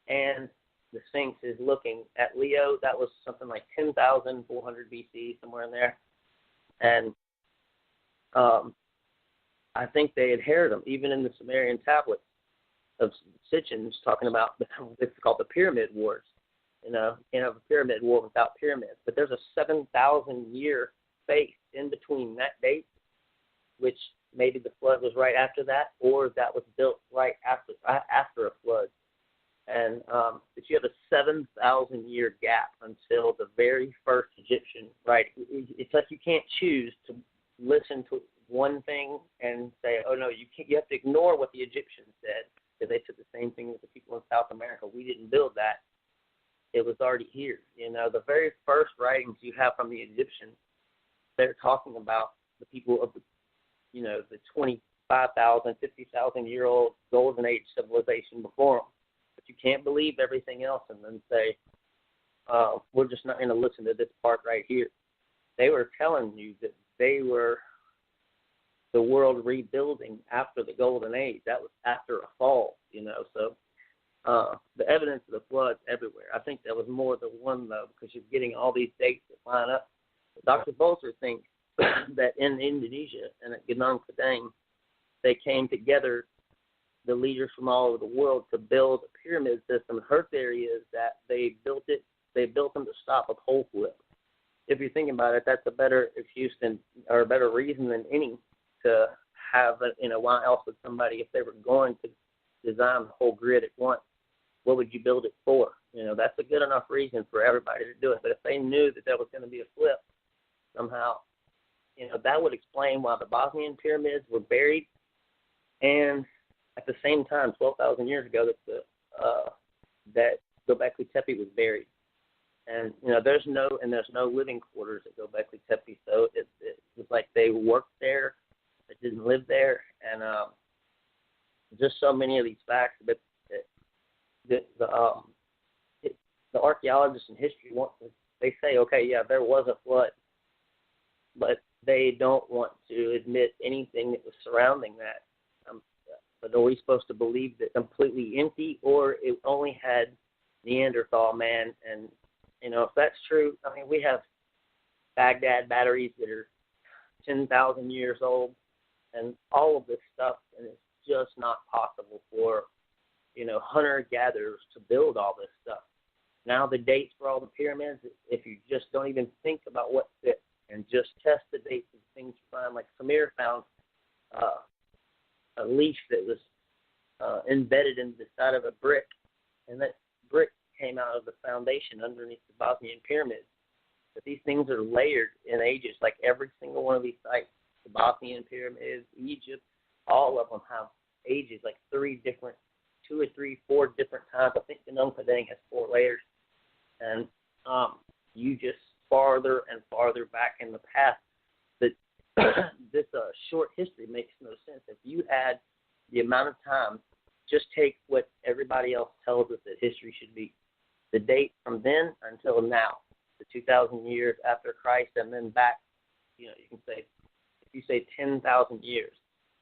and the Sphinx is looking at Leo. That was something like 10,400 BC, somewhere in there. And I think they adhered them, even in the Sumerian tablets of Sitchin's talking about, it's called the Pyramid Wars. You know, you have a pyramid war without pyramids. But there's a 7,000-year space in between that date, which maybe the flood was right after that, or that was built right after a flood. And but you have a 7,000-year gap until the very first Egyptian writing. It's like you can't choose to listen to one thing and say, oh, no, you can't. You have to ignore what the Egyptians said, because they said the same thing with the people in South America. We didn't build that. It was already here. You know, the very first writings you have from the Egyptians, they're talking about the people of the, you know, the 25,000, 50,000-year-old golden age civilization before them. But you can't believe everything else and then say, we're just not going to listen to this part right here. They were telling you that they were the world rebuilding after the golden age. That was after a fall, you know. So the evidence of the floods everywhere. I think that was more than one, though, because you're getting all these dates that line up. Dr. Bolter thinks that in Indonesia and at Gunung Padang, they came together, the leaders from all over the world, to build a pyramid system. Her theory is that they built them to stop a pole flip. If you think about it, that's a better excuse or a better reason than any to have it. You know, why else would somebody, if they were going to design the whole grid at once, what would you build it for? You know, that's a good enough reason for everybody to do it. But if they knew that there was going to be a flip somehow, you know, that would explain why the Bosnian pyramids were buried, and at the same time, 12,000 years ago, that Göbekli Tepe was buried. And you know, there's no living quarters at Göbekli Tepe, so it was like they worked there, they didn't live there, and just so many of these facts. But the archaeologists in history they say, okay, yeah, there was a flood, but they don't want to admit anything that was surrounding that. But are we supposed to believe that completely empty, or it only had Neanderthal man? And you know, if that's true, I mean, we have Baghdad batteries that are 10,000 years old, and all of this stuff, and it's just not possible for, you know, hunter-gatherers to build all this stuff. Now the dates for all the pyramids, if you just don't even think about what fits and just test the dates of things you find, like Samir found a leaf that was embedded in the side of a brick, and that brick came out of the foundation underneath the Bosnian pyramids. But these things are layered in ages, like every single one of these sites, the Bosnian pyramids, Egypt, all of them have ages, like 2 or 3, 4 different times. I think Gunung Padang has 4 layers. And you just farther and farther back in the past, that this short history makes no sense. If you add the amount of time, just take what everybody else tells us that history should be. The date from then until now, the 2,000 years after Christ, and then back, you know, you can say, if you say 10,000 years,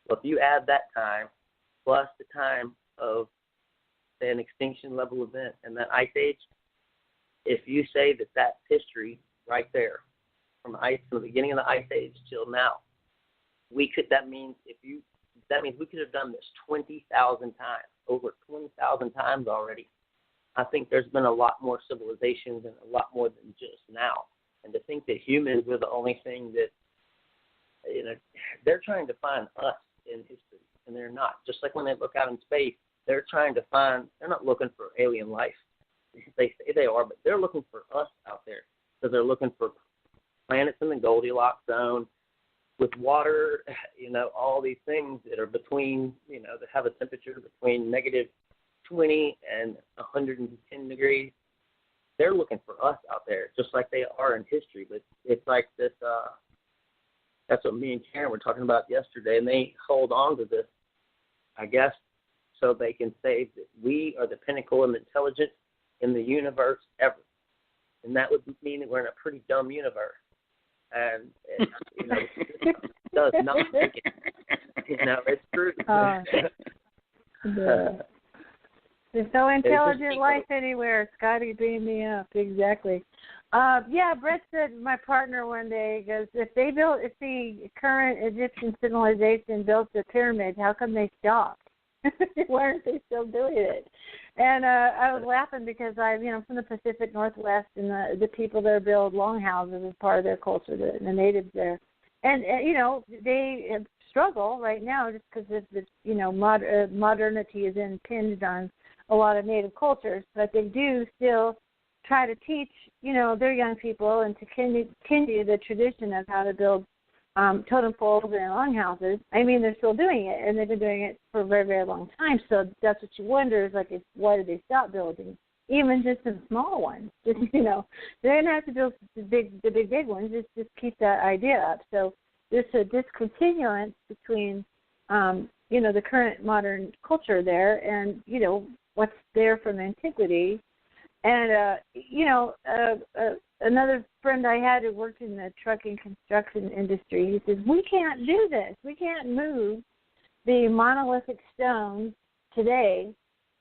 well, if you add that time plus the time of, say, an extinction level event and that ice age, if you say that that's history right there, from the beginning of the ice age till now, that means we could have done this 20,000 times, over 20,000 times already. I think there's been a lot more civilizations and a lot more than just now. And to think that humans are the only thing that, you know, they're trying to find us in history, and they're not. Just like when they look out in space, they're not looking for alien life. They say they are, but they're looking for us out there, because they're looking for planets in the Goldilocks zone with water, you know, all these things that are between, you know, that have a temperature between negative 20 and 110 degrees. They're looking for us out there, just like they are in history. But it's like this, that's what me and Karen were talking about yesterday, and they hold on to this, I guess, so they can say that we are the pinnacle of intelligence in the universe ever. And that would mean that we're in a pretty dumb universe. And, you know, it does not make it. You know, it's true. There's no intelligent life anywhere. Scotty, beam me up. Exactly. Brett said, my partner one day goes, if the current Egyptian civilization built the pyramids, how come they stopped? Why aren't they still doing it? And I was laughing because I'm from the Pacific Northwest, and the people there build longhouses as part of their culture, the natives there. And they struggle right now just because modernity is impinged on a lot of native cultures, but they do still try to teach, their young people and to continue the tradition of how to build totem poles and longhouses. I mean, they're still doing it, and they've been doing it for a very, very long time. So that's what you wonder is, why did they stop building? Even just some small ones. Just, they're going to have to build the big ones. Just keep that idea up. So there's a discontinuance between, the current modern culture there and, what's there from antiquity. And, another friend I had who worked in the trucking construction industry, he says, we can't do this. We can't move the monolithic stones today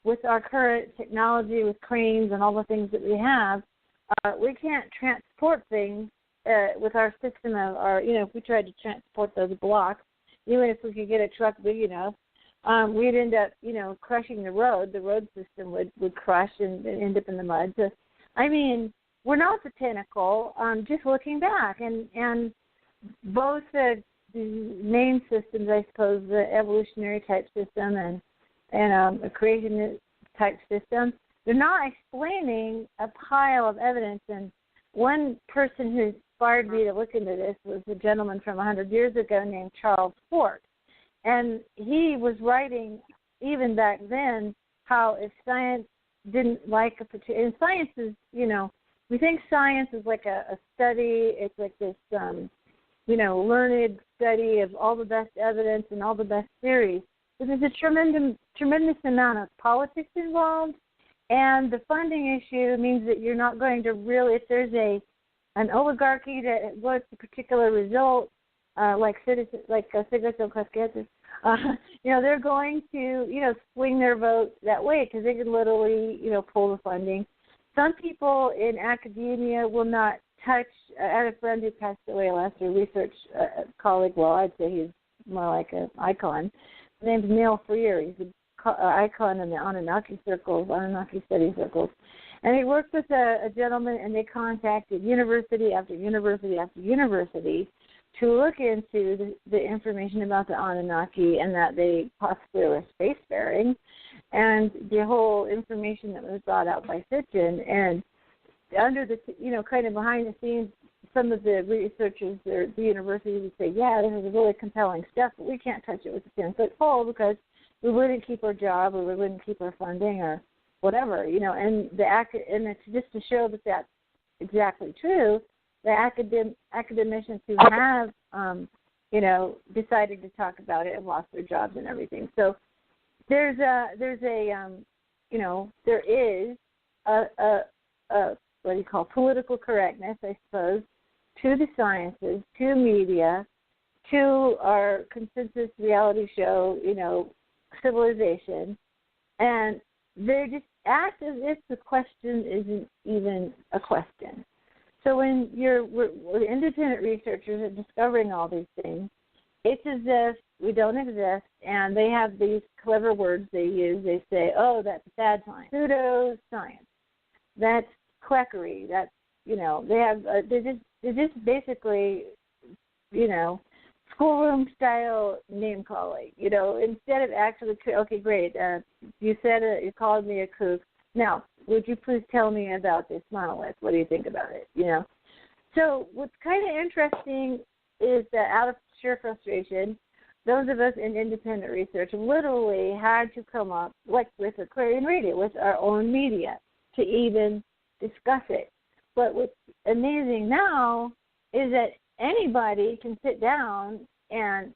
with our current technology, with cranes and all the things that we have. We can't transport things with our system of if we tried to transport those blocks, even if we could get a truck big enough, we'd end up, crushing the road. The road system would crush and end up in the mud. So, we're not botanical, just looking back. And both the main systems, I suppose, the evolutionary type system and a creation type system, they're not explaining a pile of evidence. And one person who inspired me to look into this was a gentleman from 100 years ago named Charles Polk. And he was writing, even back then, how if science didn't like a particular... And science is, we think science is like a study. It's like this, learned study of all the best evidence and all the best theories. But there's a tremendous amount of politics involved. And the funding issue means that you're not going to really... If there's an oligarchy that wants a particular result, like cigarettes don't cost cancer, they're going to, swing their vote that way because they can literally, pull the funding. Some people in academia will not touch. I had a friend who passed away last year, research colleague. Well, I'd say he's more like an icon. His name's Neil Freer. He's an icon in the Anunnaki circles, Anunnaki study circles. And he worked with a gentleman, and they contacted university after university after university to look into the information about the Anunnaki and that they possibly were spacefaring, and the whole information that was brought out by Sitchin. And under the, kind of behind the scenes, some of the researchers at the university would say, yeah, this is really compelling stuff, but we can't touch it with a 10-foot pole because we wouldn't keep our job or we wouldn't keep our funding or whatever, and it's just to show that that's exactly true. The academicians who have, decided to talk about it have lost their jobs and everything. So there is a what do you call political correctness, I suppose, to the sciences, to media, to our consensus reality show, civilization, and they just act as if the question isn't even a question. So when we're independent researchers are discovering all these things, it's as if we don't exist, and they have these clever words they use. They say, oh, that's bad science, pseudo-science, that's quackery, that's, they're just basically, schoolroom style name calling, instead of actually, okay, great, you said it, you called me a kook. Now, would you please tell me about this monolith? What do you think about it? So what's kind of interesting is that out of sheer frustration, those of us in independent research literally had to come up, like with Aquarian Radio, with our own media, to even discuss it. But what's amazing now is that anybody can sit down and,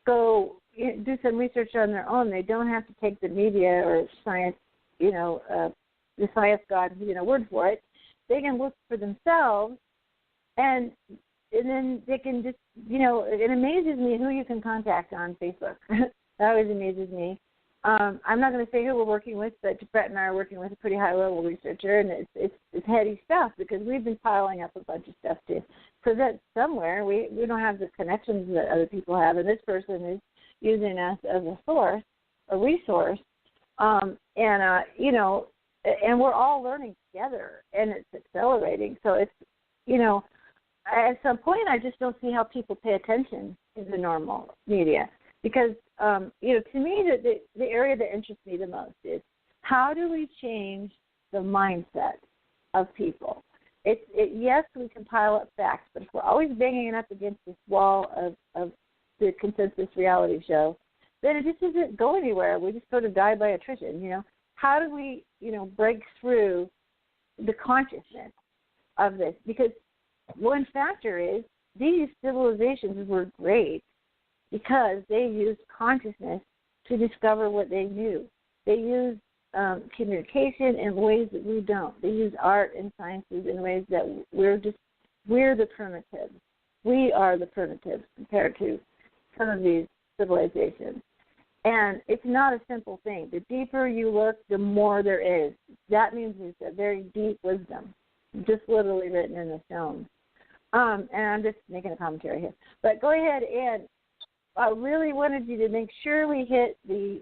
go do some research on their own. They don't have to take the media or science, the science god, word for it. They can look for themselves, and then they can just, it amazes me who you can contact on Facebook. That always amazes me. I'm not going to say who we're working with, but Brett and I are working with a pretty high-level researcher, and it's heady stuff because we've been piling up a bunch of stuff to present somewhere. We don't have the connections that other people have, and this person is using us as a source, a resource, and we're all learning together, and it's accelerating. So it's, at some point I just don't see how people pay attention to the normal media. Because, to me, the area that interests me the most is how do we change the mindset of people? Yes, we can pile up facts, but if we're always banging it up against this wall of the consensus reality show, then it just doesn't go anywhere. We just sort of die by attrition, How do we, break through the consciousness of this? Because one factor is these civilizations were great because they used consciousness to discover what they knew. They used communication in ways that we don't. They use art and sciences in ways that we're the primitives. We are the primitives compared to some of these civilizations. And it's not a simple thing. The deeper you look, the more there is. That means it's a very deep wisdom, just literally written in the stone. And I'm just making a commentary here. But go ahead, and I really wanted you to make sure we hit the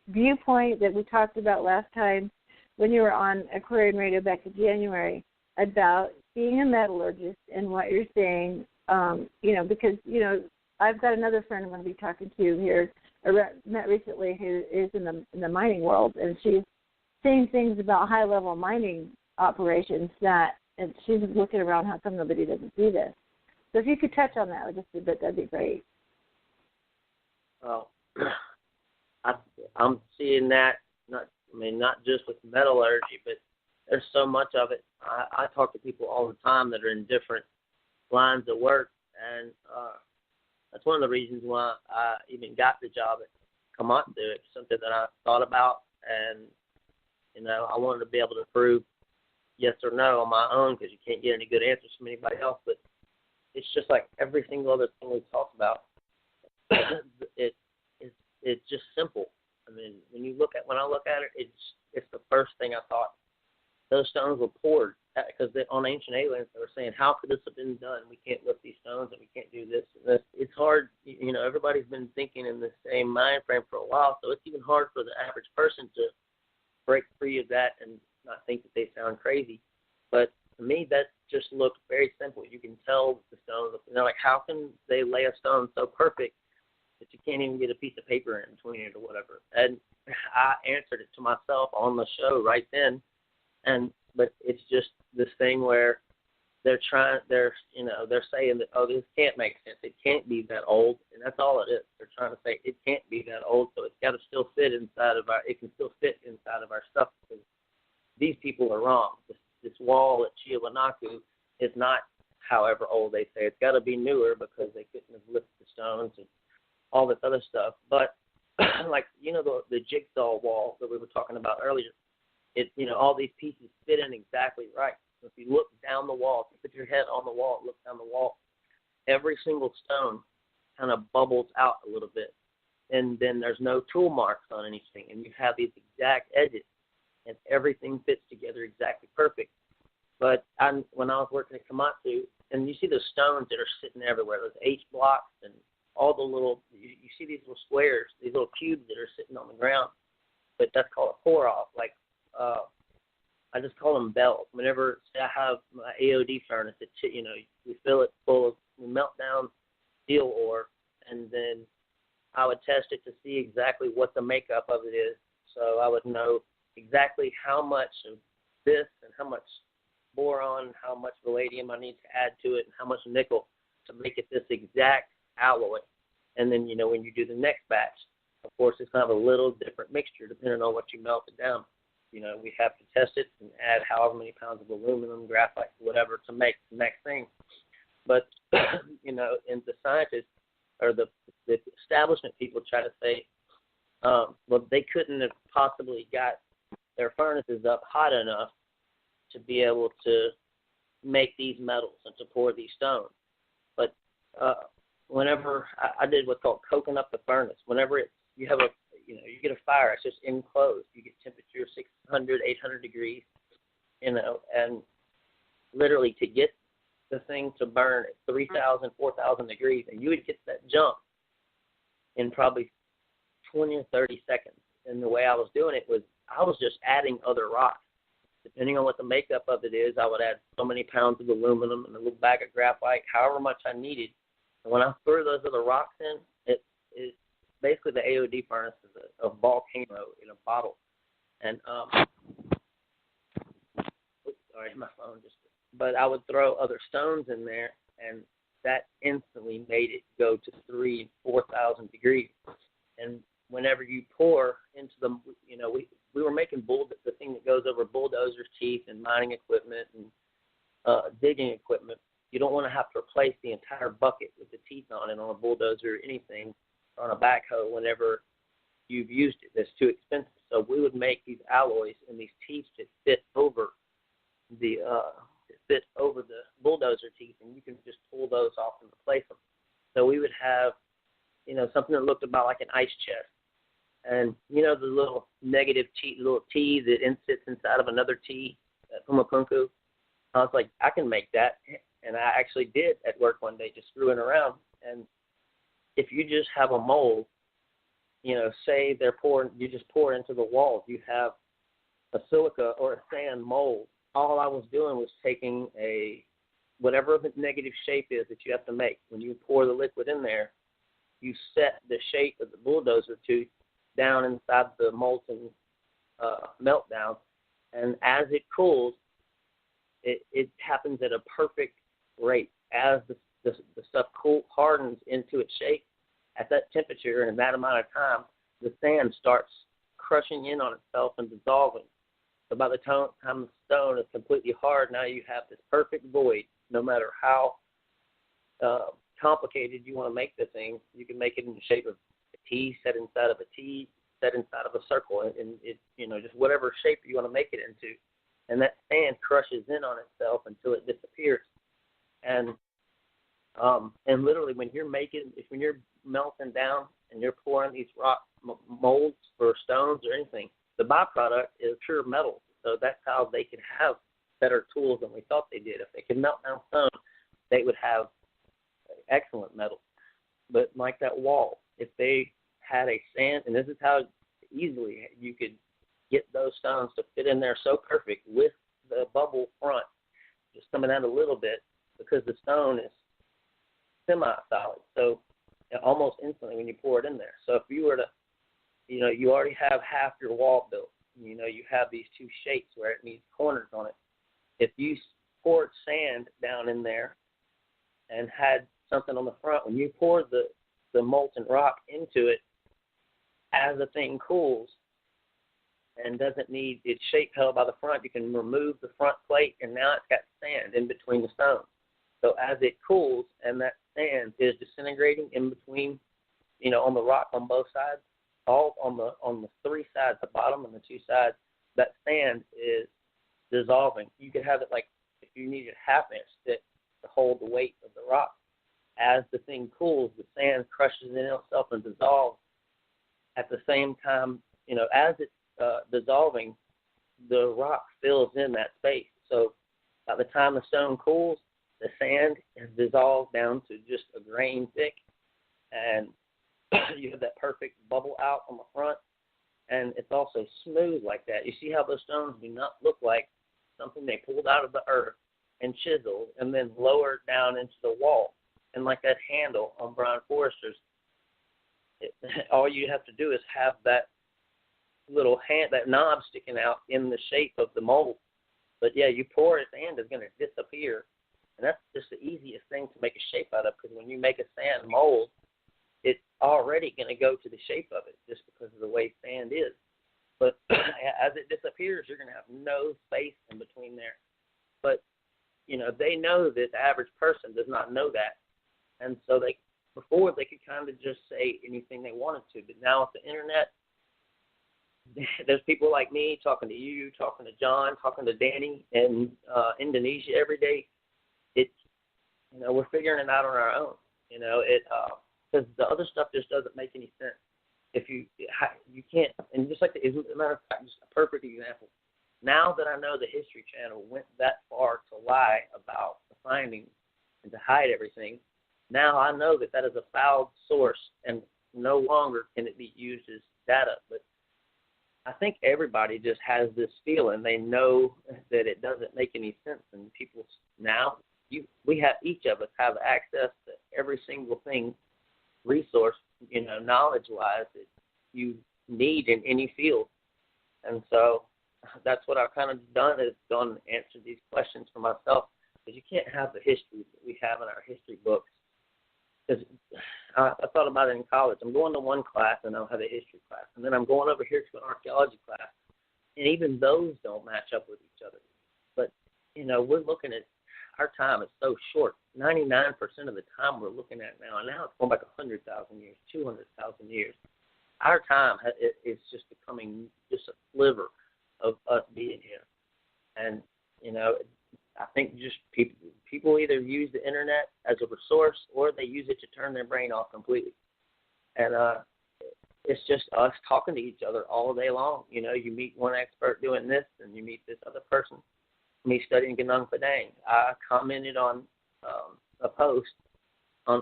viewpoint that we talked about last time when you were on Aquarian Radio back in January about being a metallurgist and what you're saying, because, I've got another friend I'm going to be talking to here, I met recently, who is in the mining world, and she's saying things about high-level mining operations and she's looking around how come nobody doesn't see this. So if you could touch on that just a bit, that'd be great. Well, I'm seeing that, not just with metallurgy, but there's so much of it. I talk to people all the time that are in different lines of work, and that's one of the reasons why I even got the job at Kamatsu. It's something that I thought about, and, I wanted to be able to prove yes or no on my own because you can't get any good answers from anybody else, but it's just like every single other thing we talk about. It's just simple. When I look at it, it's the first thing I thought. Those stones were poured because on Ancient Aliens they were saying, how could this have been done? We can't lift these stones and we can't do this and this. It's hard. Everybody's been thinking in the same mind frame for a while, so it's even hard for the average person to break free of that and not think that they sound crazy. But to me, that just looks very simple. You can tell the stones. Like, how can they lay a stone so perfect that you can't even get a piece of paper in between it or whatever? And I answered it to myself on the show right then. But it's just this thing where they're saying that, oh, this can't make sense. It can't be that old, and that's all it is. They're trying to say it can't be that old, so it's got to still fit inside of it can still fit inside of our stuff because these people are wrong. This wall at Chiwanaku is not however old they say. It's got to be newer because they couldn't have lifted the stones and all this other stuff. But the jigsaw wall that we were talking about earlier, all these pieces fit in exactly right. So if you look down the wall, if you put your head on the wall, look down the wall, every single stone kind of bubbles out a little bit. And then there's no tool marks on anything. And you have these exact edges. And everything fits together exactly perfect. But when I was working at Kamatsu, and you see those stones that are sitting everywhere, those H blocks and all the little, you see these little squares, these little cubes that are sitting on the ground. But that's called a pour-off. I just call them bells. Whenever, say I have my AOD furnace, we fill it full of, we melt down steel ore, and then I would test it to see exactly what the makeup of it is. So I would know exactly how much of this and how much boron, how much palladium I need to add to it, and how much nickel to make it this exact alloy. And then, when you do the next batch, of course, it's kind of a little different mixture depending on what you melt it down. We have to test it and add however many pounds of aluminum, graphite, whatever, to make the next thing. But, and the scientists or the establishment people try to say, they couldn't have possibly got their furnaces up hot enough to be able to make these metals and to pour these stones. But whenever I did what's called coking up the furnace, whenever you have you get a fire. It's just enclosed. You get temperature 600, 800 degrees, and literally to get the thing to burn at 3,000, 4,000 degrees, and you would get that jump in probably 20 or 30 seconds. And the way I was doing it was I was just adding other rocks. Depending on what the makeup of it is, I would add so many pounds of aluminum and a little bag of graphite, however much I needed. And when I threw those other rocks in, it basically the AOD furnace is a volcano in a bottle. And sorry, my phone just. But I would throw other stones in there, and that instantly made it go to 3,000 and 4,000 degrees. And whenever you pour into the, we were making the thing that goes over bulldozers' teeth and mining equipment and digging equipment. You don't want to have to replace the entire bucket with the teeth on it on a bulldozer or anything, or on a backhoe whenever you've used it. That's too expensive. So we would make these alloys and these teeth that fit over the bulldozer teeth, and you can just pull those off and replace them. So we would have, something that looked about like an ice chest. And, the little negative little T that sits inside of another T from a punku. I was like, I can make that. And I actually did at work one day, just screwing around. And if you just have a mold, say you just pour into the walls, you have a silica or a sand mold. All I was doing was taking whatever the negative shape is that you have to make. When you pour the liquid in there, you set the shape of the bulldozer tooth down inside the molten meltdown, and as it cools, it happens at a perfect rate. As the stuff hardens into its shape, at that temperature and in that amount of time, the sand starts crushing in on itself and dissolving. So by the time the stone is completely hard, now you have this perfect void. No matter how complicated you want to make the thing, you can make it in the shape of a T set inside of a T, set inside of a circle, and it, just whatever shape you want to make it into. And that sand crushes in on itself until it disappears. And literally when you're melting down and you're pouring these rock molds for stones or anything, the byproduct is pure metal. So that's how they can have better tools than we thought they did. If they could melt down stone, they would have excellent metal. But like that wall, if they had a sand, and this is how easily you could get those stones to fit in there so perfect with the bubble front just coming out a little bit, because the stone is semi-solid. So almost instantly when you pour it in there. So if you were to, you already have half your wall built. You have these two shapes where it needs corners on it. If you poured sand down in there and had something on the front, when you pour the molten rock into it, as the thing cools and doesn't need its shape held by the front, you can remove the front plate, and now it's got sand in between the stones. So as it cools and that sand is disintegrating in between, on the rock on both sides, all on the three sides, the bottom and the two sides, that sand is dissolving. You could have it like if you needed half inch thick to hold the weight of the rock. As the thing cools, the sand crushes in itself and dissolves. At the same time, as it's dissolving, the rock fills in that space. So by the time the stone cools, the sand is dissolved down to just a grain thick, and you have that perfect bubble out on the front, and it's also smooth like that. You see how those stones do not look like something they pulled out of the earth and chiseled and then lowered down into the wall. And like that handle on Brian Forrester's, all you have to do is have that little that knob sticking out in the shape of the mold. But yeah, you pour it, sand is going to disappear. And that's just the easiest thing to make a shape out of, because when you make a sand mold, it's already going to go to the shape of it just because of the way sand is. But as it disappears, you're going to have no space in between there. But, they know that the average person does not know that. And so before they could kind of just say anything they wanted to. But now with the internet, there's people like me talking to you, talking to John, talking to Danny in Indonesia every day. It's, we're figuring it out on our own. Because the other stuff just doesn't make any sense. if you can't, and just like as a matter of fact, just a perfect example. Now that I know the History Channel went that far to lie about the findings and to hide everything, now I know that is a fouled source, and no longer can it be used as data. But I think everybody just has this feeling. They know that it doesn't make any sense, and people now, each of us have access to every single thing, resource, knowledge-wise, that you need in any field. And so that's what I've kind of done, is gone and answered these questions for myself, because you can't have the history that we have in our history books. Because I thought about it in college. I'm going to one class, and I'll have a history class, and then I'm going over here to an archaeology class, and even those don't match up with each other. But, we're looking at, our time is so short. 99% of the time we're looking at now, and now it's going back 100,000 years, 200,000 years. Our time is just becoming just a sliver of us being here. And, I think just people either use the internet as a resource, or they use it to turn their brain off completely. And it's just us talking to each other all day long. You meet one expert doing this, and you meet this other person. Me studying Gunung Padang, I commented on a post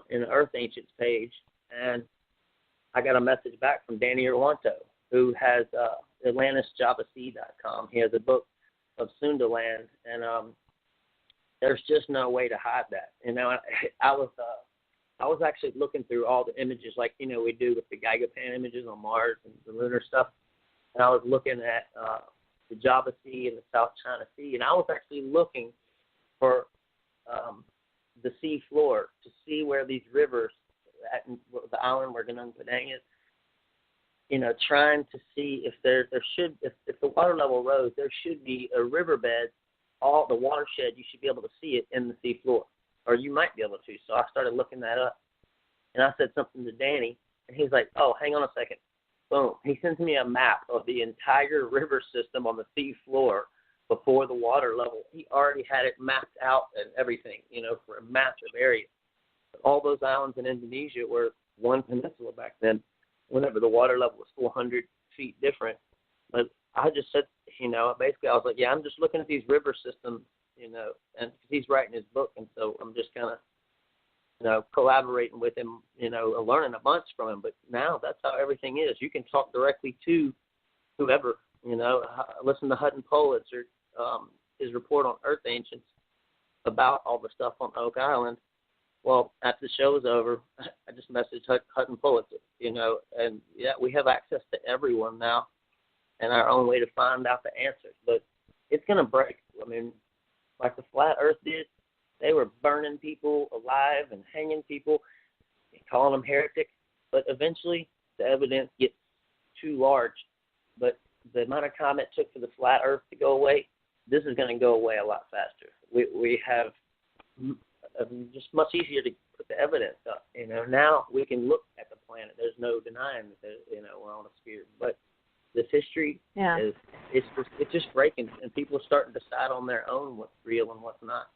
in the Earth Ancients page, and I got a message back from Danny Irwanto, who has AtlantisJavaSea.com. He has a book of Sundaland, and there's just no way to hide that. I was actually looking through all the images, like we do with the Geigerpan images on Mars and the lunar stuff, and I was looking at the Java Sea and the South China Sea, and I was actually looking for the sea floor to see where these rivers, at the island where Gunung Padang is, trying to see if if the water level rose, there should be a riverbed, all the watershed, you should be able to see it in the sea floor, or you might be able to. So I started looking that up, and I said something to Danny, and he's like, "Oh, hang on a second." Boom. He sends me a map of the entire river system on the sea floor before the water level. He already had it mapped out and everything, for a massive area. But all those islands in Indonesia were one peninsula back then, whenever the water level was 400 feet different. But I just said, basically I was like, yeah, I'm just looking at these river systems, and he's writing his book, and so I'm just kind of, collaborating with him, learning a bunch from him. But now that's how everything is. You can talk directly to whoever, listen to Hutton Pulitzer, his report on Earth Ancients about all the stuff on Oak Island. Well, after the show was over, I just messaged Hutton Pulitzer, and yeah, we have access to everyone now and our own way to find out the answers. But it's going to break. I mean, like the Flat Earth did, they were burning people alive and hanging people, calling them heretics. But eventually, the evidence gets too large. But the amount of time it took for the Flat Earth to go away, this is going to go away a lot faster. We have just much easier to put the evidence up. Now we can look at the planet. There's no denying that we're on a sphere. But this history it's just breaking, and people are starting to decide on their own what's real and what's not.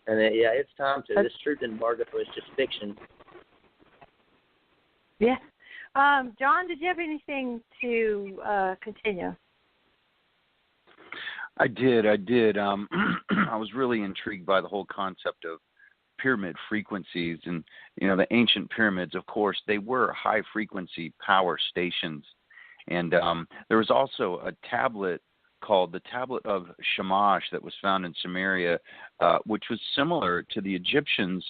And it's time to. This truth embargo is just fiction. Yeah. John, did you have anything to continue? I did. I was really intrigued by the whole concept of pyramid frequencies, and the ancient pyramids, of course, they were high frequency power stations. And there was also a tablet called the Tablet of Shamash that was found in Samaria, which was similar to the Egyptians,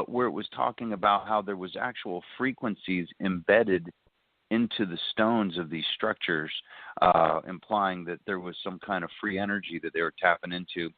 where it was talking about how there was actual frequencies embedded into the stones of these structures, implying that there was some kind of free energy that they were tapping into.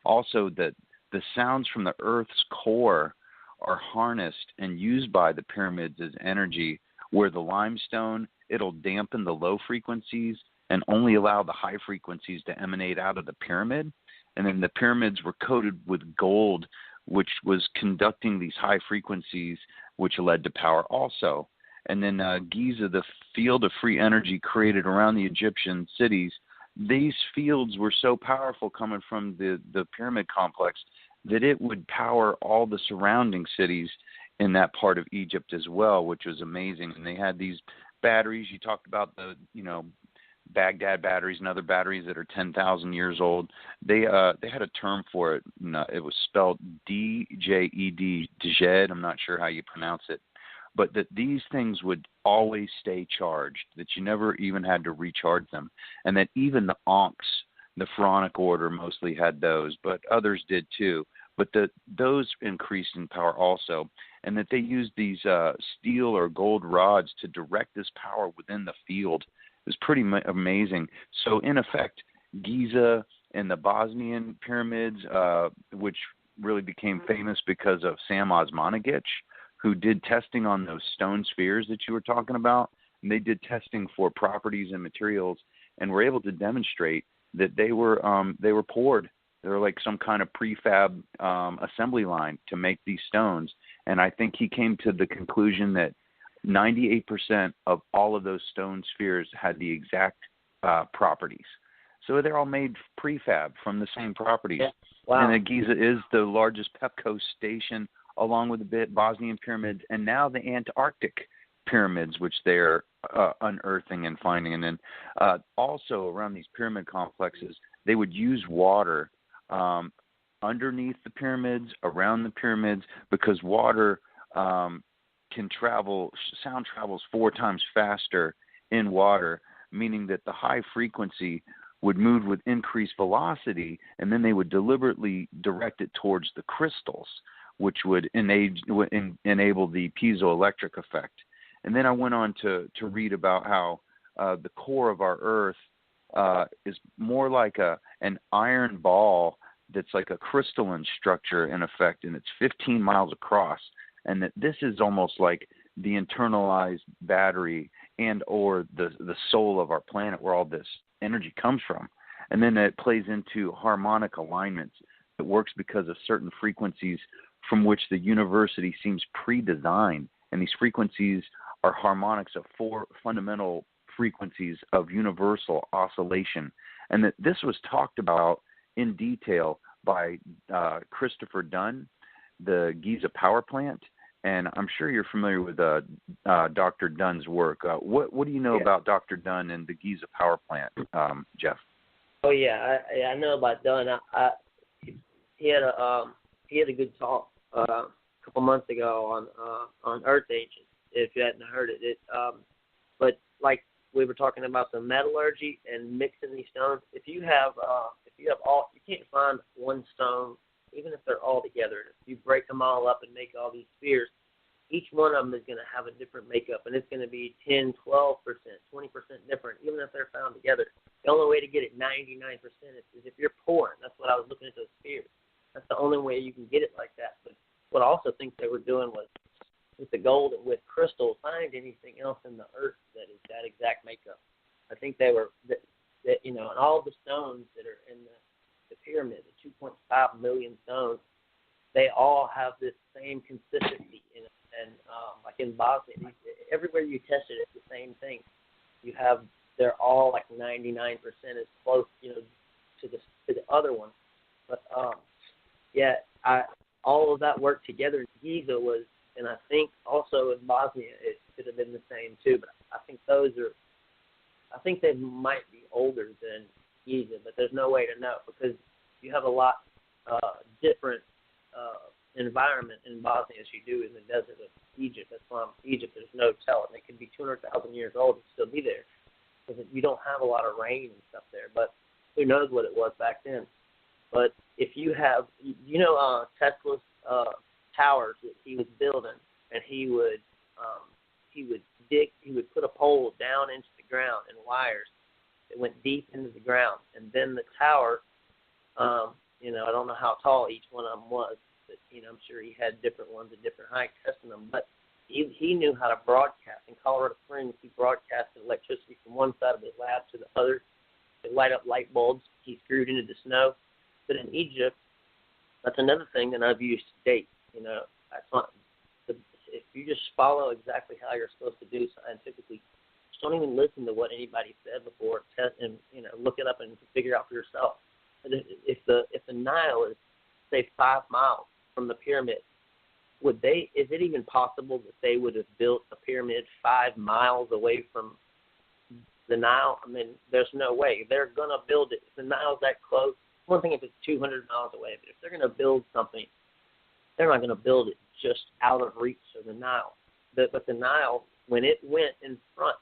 Also, that the sounds from the Earth's core are harnessed and used by the pyramids as energy, where the limestone, it'll dampen the low frequencies and only allow the high frequencies to emanate out of the pyramid. And then the pyramids were coated with gold, which was conducting these high frequencies, which led to power also. And then Giza, the field of free energy created around the Egyptian cities, these fields were so powerful coming from the pyramid complex that it would power all the surrounding cities in that part of Egypt as well, which was amazing. And they had these batteries. You talked about the, Baghdad batteries and other batteries that are 10,000 years old. They had a term for it. It was spelled DJED, Djed. I'm not sure how you pronounce it, but that these things would always stay charged, that you never even had to recharge them, and that even the Ankhs, the Pharaonic order, mostly had those, but others did too. But those increased in power also, and that they used these steel or gold rods to direct this power within the field. It was pretty amazing. So in effect, Giza and the Bosnian pyramids, which really became famous because of Sam Osmanagic, who did testing on those stone spheres that you were talking about. And they did testing for properties and materials, and were able to demonstrate that they were poured. They were like some kind of prefab assembly line to make these stones. And I think he came to the conclusion that 98% of all of those stone spheres had the exact properties. So they're all made prefab from the same properties. Yeah. Wow. And Giza is the largest Pepco station, along with the Bosnian pyramids, and now the Antarctic pyramids, which they're unearthing and finding. And then also around these pyramid complexes, they would use water underneath the pyramids, around the pyramids, because water sound travels 4 times faster in water, meaning that the high frequency would move with increased velocity, and then they would deliberately direct it towards the crystals, which would enable the piezoelectric effect. And then I went on to read about how the core of our Earth is more like an iron ball that's like a crystalline structure in effect, and it's 15 miles across. And that this is almost like the internalized battery and or the soul of our planet, where all this energy comes from. And then it plays into harmonic alignments. It works because of certain frequencies from which the university seems pre-designed. And these frequencies are harmonics of 4 fundamental frequencies of universal oscillation. And that this was talked about in detail by Christopher Dunn, the Giza power plant, and I'm sure you're familiar with Dr. Dunn's work. What do you know about Dr. Dunn and the Giza power plant, Jeff? Oh yeah, I know about Dunn. He had a good talk a couple months ago on Earth Ages. If you hadn't heard it, but like we were talking about the metallurgy and mixing these stones. If you have all, you can't find one stone. Even if they're all together, if you break them all up and make all these spheres, each one of them is going to have a different makeup, and it's going to be 10, 12%, 20% different, even if they're found together. The only way to get it 99% is if you're pouring. That's what I was looking at those spheres. That's the only way you can get it like that. But what I also think they were doing was, with the gold and with crystal, find anything else in the earth that is that exact makeup. I think they were, that and all the stones that are in the pyramid, the 2.5 million stones, they all have this same consistency in it. And like in Bosnia, everywhere you test it, it's the same thing. They're all like 99% as close, to the other one. But all of that work together in Giza was, and I think also in Bosnia it could have been the same too. But I think they might be older than Giza, but there's no way to know because you have a lot different environment in Bosnia as you do in the desert of Egypt. That's why Egypt, there's no telling. It could be 200,000 years old and still be there because you don't have a lot of rain and stuff there. But who knows what it was back then. But if you have, Tesla's towers that he was building, and he would put a pole down into the ground and wires that went deep into the ground, and then the tower, I don't know how tall each one of them was, but I'm sure he had different ones at different heights testing them, but he knew how to broadcast. In Colorado Springs, he broadcasted electricity from one side of his lab to the other to light up light bulbs he screwed into the snow. But in Egypt, that's another thing that I've used to date. That's not, if you just follow exactly how you're supposed to do scientifically, just don't even listen to what anybody said before, test and look it up and figure out for yourself. But if the Nile is say 5 miles from the pyramid, is it even possible that they would have built a pyramid 5 miles away from the Nile? I mean, there's no way. They're going to build it. If the Nile's that close, one thing if it's 200 miles away, but if they're going to build something, they're not going to build it just out of reach of the Nile. But the Nile, when it went in front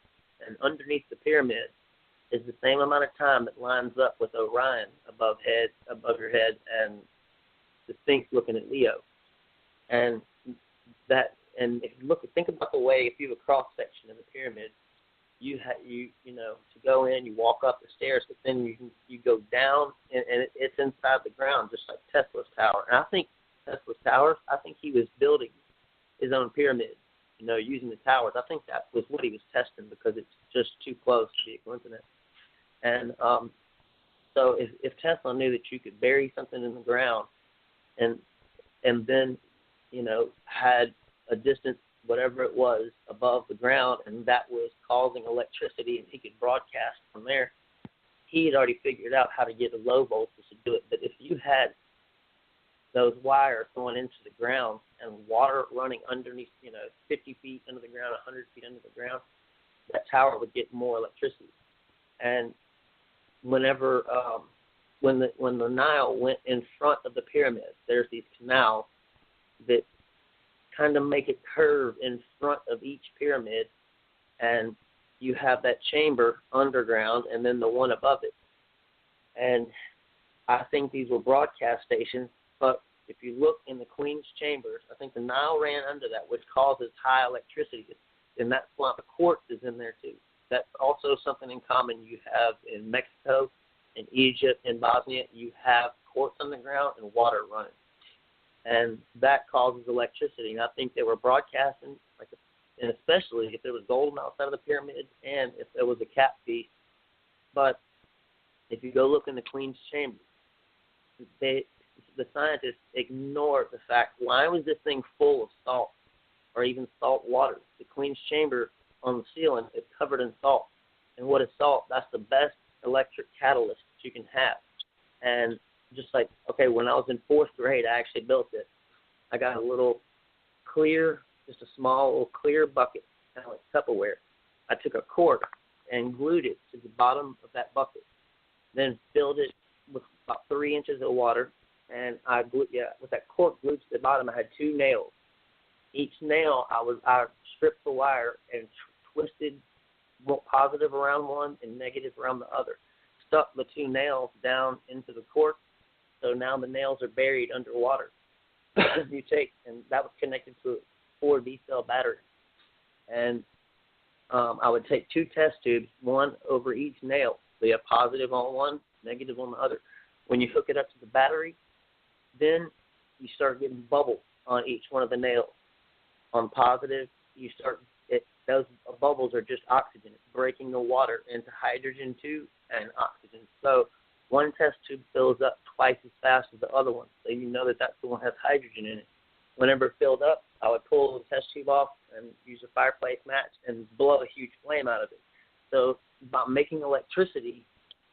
and underneath the pyramid, is the same amount of time that lines up with Orion above your head, and the Sphinx looking at Leo. And if you think about the way, if you have a cross section of the pyramid, you know, to go in, you walk up the stairs, but then you go down, and it's inside the ground, just like Tesla's tower. And I think Tesla's towers, I think he was building his own pyramid, you know, using the towers. I think that was what he was testing, because it's just too close to be a coincidence. And so if Tesla knew that you could bury something in the ground and then, you know, had a distance, whatever it was, above the ground, and that was causing electricity, and he could broadcast from there, he had already figured out how to get a low voltage to do it. But if you had those wires going into the ground and water running underneath, you know, 50 feet under the ground, 100 feet under the ground, that tower would get more electricity. And whenever when the Nile went in front of the pyramid, there's these canals that kind of make it curve in front of each pyramid, and you have that chamber underground and then the one above it. And I think these were broadcast stations, but if you look in the Queen's chambers, I think the Nile ran under that, which causes high electricity, and that's why the quartz is in there too. That's also something in common you have in Mexico, in Egypt, in Bosnia. You have quartz on the ground and water running. And that causes electricity. And I think they were broadcasting, and especially if there was gold outside of the pyramid and if there was a cap piece. But if you go look in the Queen's chamber, the scientists ignored the fact, why was this thing full of salt or even salt water? The Queen's chamber on the ceiling is covered in salt. And what is salt? That's the best electric catalyst that you can have. And just like, okay, when I was in 4th grade, I actually built it. I got a little clear, just a small little clear bucket, kind of like Tupperware. I took a cork and glued it to the bottom of that bucket, then filled it with about 3 inches of water, and with that cork glued to the bottom, I had 2 nails. Each nail, I stripped the wire and twisted positive around one and negative around the other. Stuck the 2 nails down into the cork, so now the nails are buried underwater. And that was connected to a 4 B-cell battery. And I would take 2 test tubes, one over each nail. So you have positive on one, negative on the other. When you hook it up to the battery, then you start getting bubbles on each one of the nails. On positive, those bubbles are just oxygen. It's breaking the water into hydrogen too and oxygen. So one test tube fills up twice as fast as the other one. So you know that's the one that has hydrogen in it. Whenever it filled up, I would pull the test tube off and use a fireplace match and blow a huge flame out of it. So by making electricity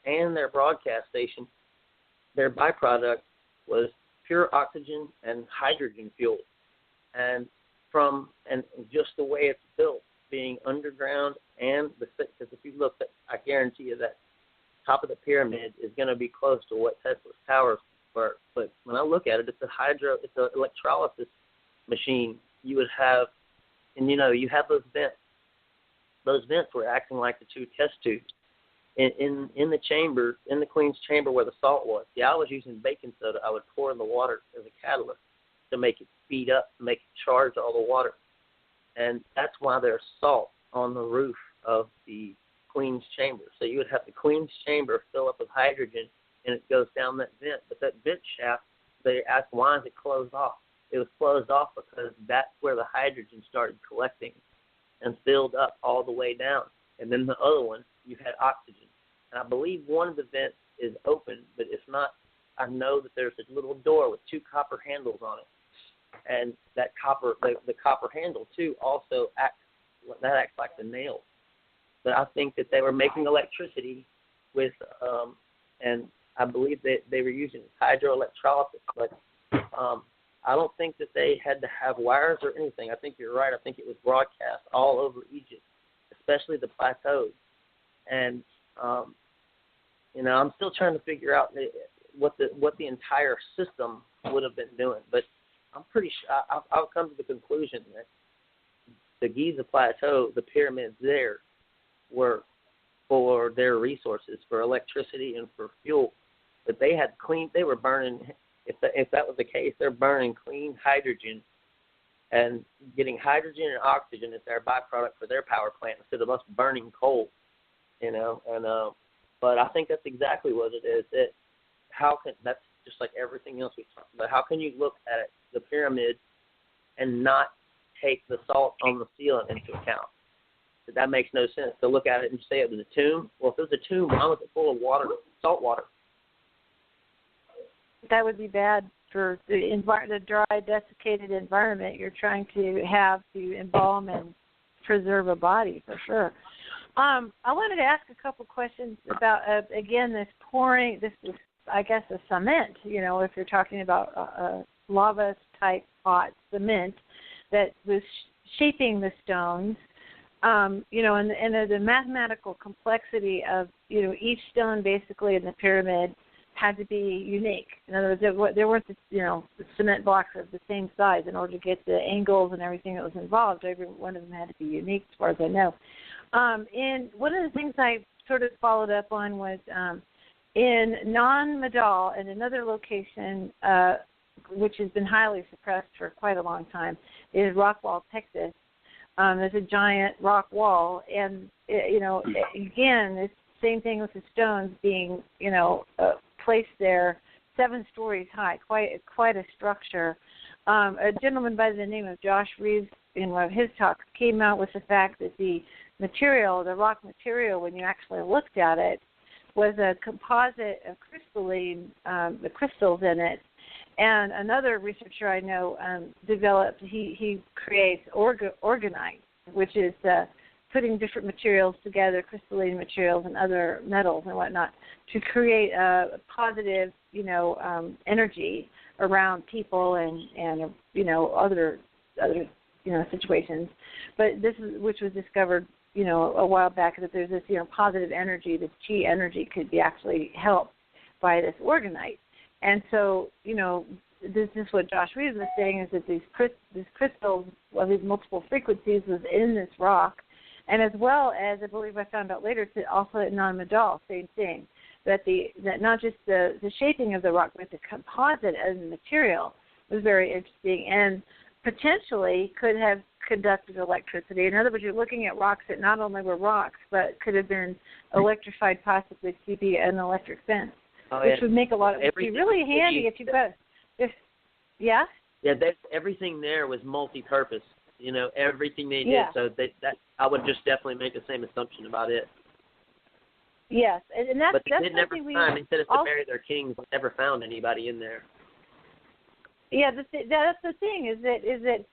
and their broadcast station, their byproduct was pure oxygen and hydrogen fuel. And just the way it's built, being underground, and because if you look, I guarantee you that top of the pyramid is going to be close to what Tesla's towers were. But when I look at it, it's an electrolysis machine. You would have, and you have those vents. Those vents were acting like the 2 test tubes in the chamber, in the Queen's chamber where the salt was. I was using baking soda. I would pour in the water as a catalyst to make it speed up, to make it charge all the water. And that's why there's salt on the roof of the Queen's chamber. So you would have the Queen's chamber fill up with hydrogen, and it goes down that vent. But that vent shaft, they asked, why is it closed off? It was closed off because that's where the hydrogen started collecting and filled up all the way down. And then the other one, you had oxygen. And I believe one of the vents is open, but if not, I know that there's a little door with 2 copper handles on it. And that the copper handle too also acts like the nail. But I think that they were making electricity with, and I believe that they were using hydroelectrolysis. But I don't think that they had to have wires or anything. I think you're right. I think it was broadcast all over Egypt, especially the plateaus. And I'm still trying to figure out what the entire system would have been doing. But I'm pretty sure I'll come to the conclusion that the Giza Plateau, the pyramids there, were for their resources, for electricity and for fuel. But they were burning, if that was the case, they're burning clean hydrogen and getting hydrogen and oxygen as their byproduct for their power plant instead of us burning coal, but I think that's exactly what it is. That's just like everything else we talked about. How can you look at the pyramids and not take the salt on the ceiling into account? That makes no sense. To look at it and say it was a tomb. Well, if it was a tomb, why was it full of water, salt water? That would be bad for the dry, desiccated environment you're trying to have to embalm and preserve a body, for sure. I wanted to ask a couple questions about, again, this pouring. This is, I guess, a cement, if you're talking about lava-type hot cement that was shaping the stones, and the mathematical complexity of, each stone basically in the pyramid had to be unique. In other words, there weren't, the cement blocks of the same size in order to get the angles and everything that was involved. Every one of them had to be unique, as far as I know. And one of the things I sort of followed up on was in Non-Madal, in another location, which has been highly suppressed for quite a long time, is Rockwall, Texas. There's a giant rock wall, and again, it's the same thing with the stones being, placed there 7 stories high, quite a structure. A gentleman by the name of Josh Reeves, in one of his talks, came out with the fact that the material, the rock material, when you actually looked at it, was a composite of crystalline, the crystals in it. And another researcher I know developed, he creates orgonite, which is putting different materials together, crystalline materials and other metals and whatnot, to create a positive, energy around people and other situations. But this is, which was discovered, a while back, that there's this, positive energy, this chi energy could be actually helped by this orgonite. And so, this is what Josh Reeves was saying, is that these crystals, these multiple frequencies was in this rock. And as well as, I believe I found out later, also at Non-Madal, same thing, that not just the shaping of the rock, but the composite as a material was very interesting and potentially could have conducted electricity. In other words, you're looking at rocks that not only were rocks, but could have been electrified possibly to be an electric fence, which would make a lot of, would be really handy if you've got, yeah? Yeah, everything there was multi-purpose. Everything they did. So that I would just definitely make the same assumption about it. Yes, and that's, but they that's did never something find. They said it's to bury their kings. Never found anybody in there. Yeah, that's the thing. Is that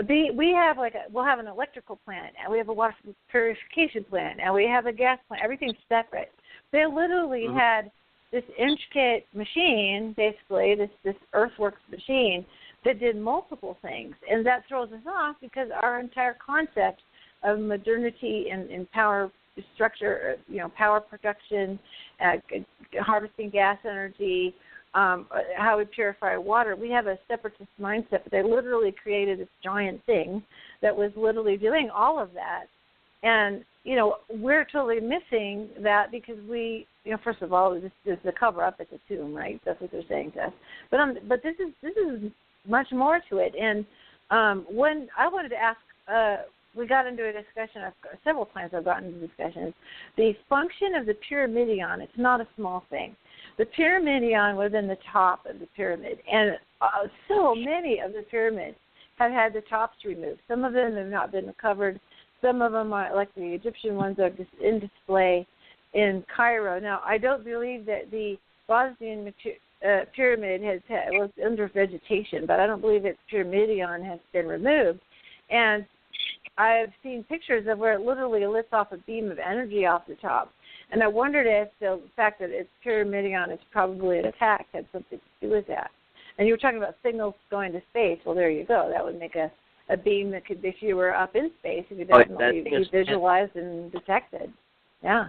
we'll have an electrical plant, and we have a water purification plant, and we have a gas plant. Everything's separate. They literally had this intricate machine, basically this earthworks machine, that did multiple things, and that throws us off because our entire concept of modernity and power structure, power production, harvesting gas energy, how we purify water, we have a separatist mindset. But they literally created this giant thing that was literally doing all of that, and we're totally missing that because we, first of all, this is the cover up at the tomb, right? That's what they're saying to us. But this is much more to it. And when I wanted to ask, we got into a discussion, several times I've gotten into discussions, the function of the pyramidion. It's not a small thing. The pyramidion was in the top of the pyramid, and so many of the pyramids have had the tops removed. Some of them have not been recovered. Some of them, are, like the Egyptian ones, are just in display in Cairo. Now, I don't believe that the Bosnian pyramid was under vegetation, but I don't believe its pyramidion has been removed. And I've seen pictures of where it literally lifts off a beam of energy off the top. And I wondered if the fact that its pyramidion is probably attacked had something to do with that. And you were talking about signals going to space. Well, there you go. That would make a beam that could, if you were up in space, it could definitely be visualized and detected. Yeah.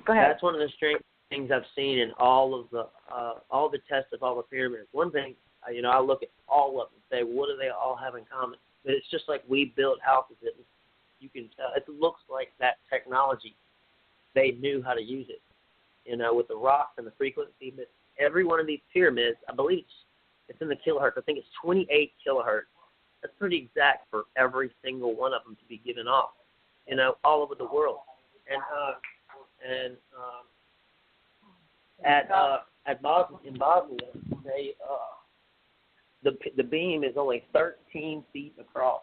Go ahead. That's one of the strange things I've seen in all the tests of all the pyramids. One thing, I look at all of them and say, what do they all have in common? But it's just like we built houses. You can tell. It looks like that technology, they knew how to use it, with the rocks and the frequency. But every one of these pyramids, I believe it's in the kilohertz. I think it's 28 kilohertz. That's pretty exact for every single one of them to be given off, all over the world. And in Bosnia, the beam is only 13 feet across,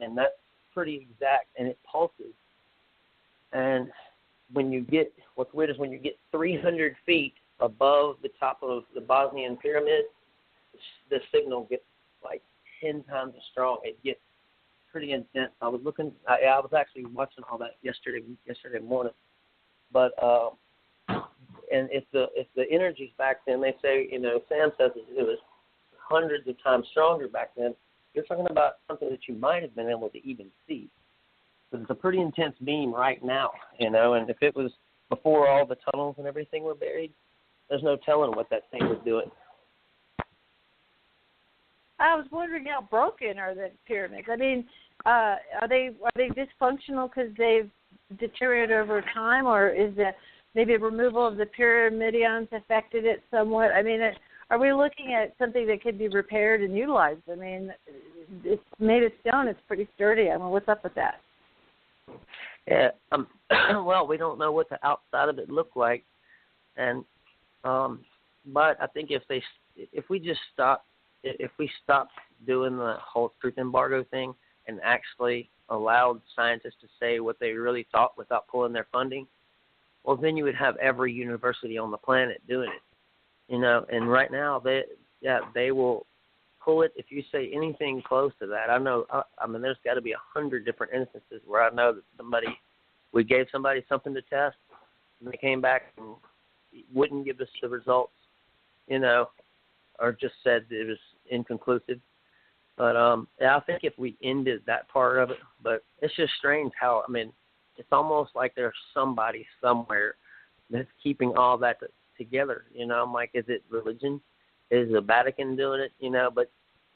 and that's pretty exact, and it pulses. And what's weird is when you get 300 feet above the top of the Bosnian pyramid, the signal gets like 10 times as strong. It gets pretty intense. I was actually watching all that yesterday morning. But and if the energies back then, they say, Sam says it was hundreds of times stronger back then. You're talking about something that you might have been able to even see. But it's a pretty intense beam right now, and if it was before all the tunnels and everything were buried, there's no telling what that thing was doing. I was wondering how broken are the pyramids? I mean, are they dysfunctional because they've deteriorated over time, or is maybe removal of the pyramidions affected it somewhat? I mean, are we looking at something that could be repaired and utilized? I mean, it's made of stone. It's pretty sturdy. I mean, what's up with that? Yeah. Well, we don't know what the outside of it looked like, and but I think if we stopped doing the whole truth embargo thing and actually allowed scientists to say what they really thought without pulling their funding, well, then you would have every university on the planet doing it. And right now they will pull it if you say anything close to that. I know. I mean, there's got to be 100 different instances where I know that we gave somebody something to test, and they came back and wouldn't give us the results, or just said it was inconclusive. But I think if we ended that part of it, but it's just strange how, it's almost like there's somebody somewhere that's keeping all that together. I'm like, is it religion? Is the Vatican doing it? But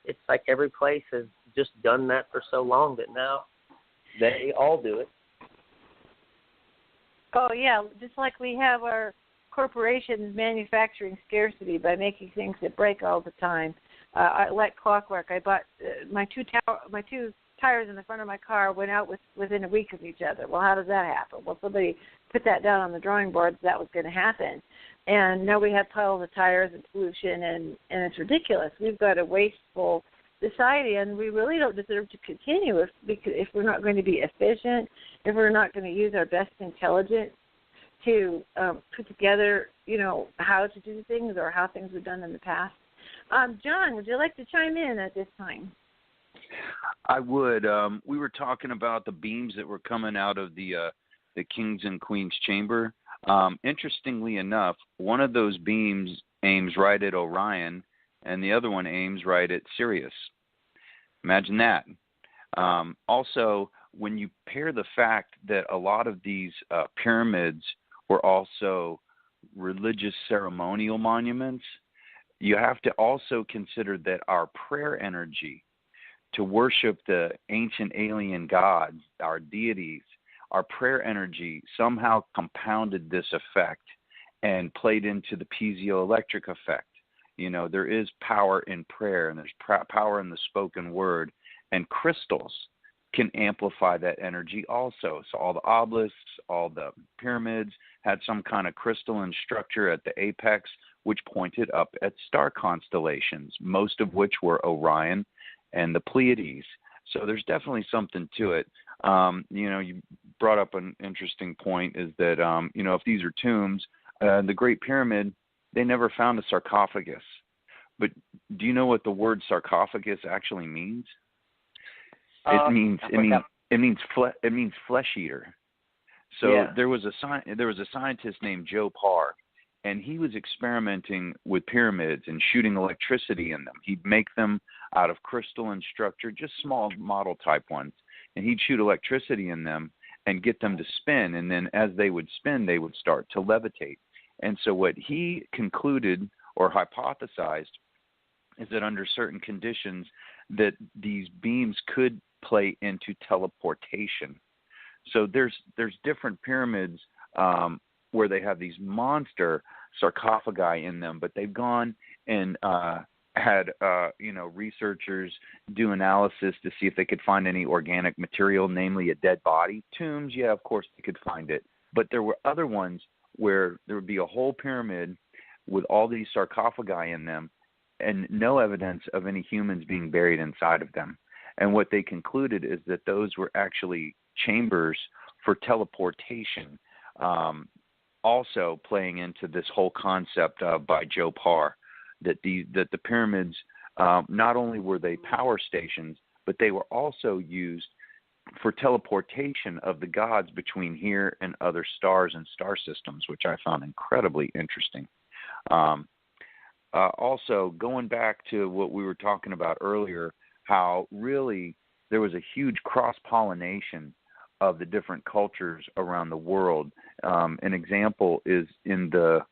it's like every place has just done that for so long that now they all do it. Oh, yeah, just like we have our corporations manufacturing scarcity by making things that break all the time. Like clockwork, I bought my two tires in the front of my car went out within a week of each other. Well, how does that happen? Well, somebody put that down on the drawing board that was going to happen. And now we have piles of tires and pollution, and it's ridiculous. We've got a wasteful society, and we really don't deserve to continue if we're not going to be efficient, if we're not going to use our best intelligence to put together, how to do things or how things were done in the past. John, would you like to chime in at this time? I would. We were talking about the beams that were coming out of the King's and Queen's chamber. Interestingly enough, one of those beams aims right at Orion, and the other one aims right at Sirius. Imagine that. Also, when you pair the fact that a lot of these pyramids were also religious ceremonial monuments, you have to also consider that our prayer energy to worship the ancient alien gods, our deities, our prayer energy somehow compounded this effect and played into the piezoelectric effect. There is power in prayer, and there's power in the spoken word, and crystals can amplify that energy also. So all the obelisks, all the pyramids had some kind of crystalline structure at the apex, which pointed up at star constellations, most of which were Orion and the Pleiades. So there's definitely something to it. You brought up an interesting point is that, if these are tombs, the Great Pyramid, they never found a sarcophagus. But do you know what the word sarcophagus actually means? It means flesh eater. So yeah. There was a scientist named Joe Parr. and he was experimenting with pyramids and shooting electricity in them. He'd make them out of crystalline structure, just small model type ones, and he'd shoot electricity in them and get them to spin, and then as they would spin, they would start to levitate. And so what he concluded or hypothesized is that under certain conditions that these beams could play into teleportation. So there's different pyramids where they have these monster sarcophagi in them, but they've gone and had researchers do analysis to see if they could find any organic material, namely a dead body. Tombs, yeah, of course they could find it, but there were other ones where there would be a whole pyramid with all these sarcophagi in them and no evidence of any humans being buried inside of them. And what they concluded is that those were actually chambers for teleportation, also playing into this whole concept by Joe Parr, that the pyramids, not only were they power stations, but they were also used for teleportation of the gods between here and other stars and star systems, which I found incredibly interesting. Also, going back to what we were talking about earlier, how really there was a huge cross-pollination of the different cultures around the world. An example is in the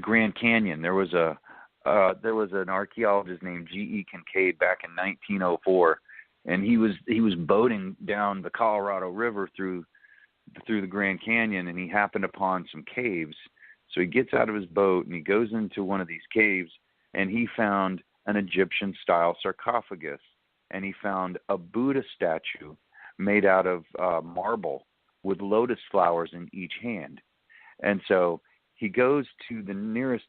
Grand Canyon. There was an archaeologist named G.E. Kincaid back in 1904, and he was boating down the Colorado River through the Grand Canyon, and he happened upon some caves. So he gets out of his boat and he goes into one of these caves, and he found an Egyptian-style sarcophagus, and he found a Buddha statue made out of marble with lotus flowers in each hand. And so he goes to the nearest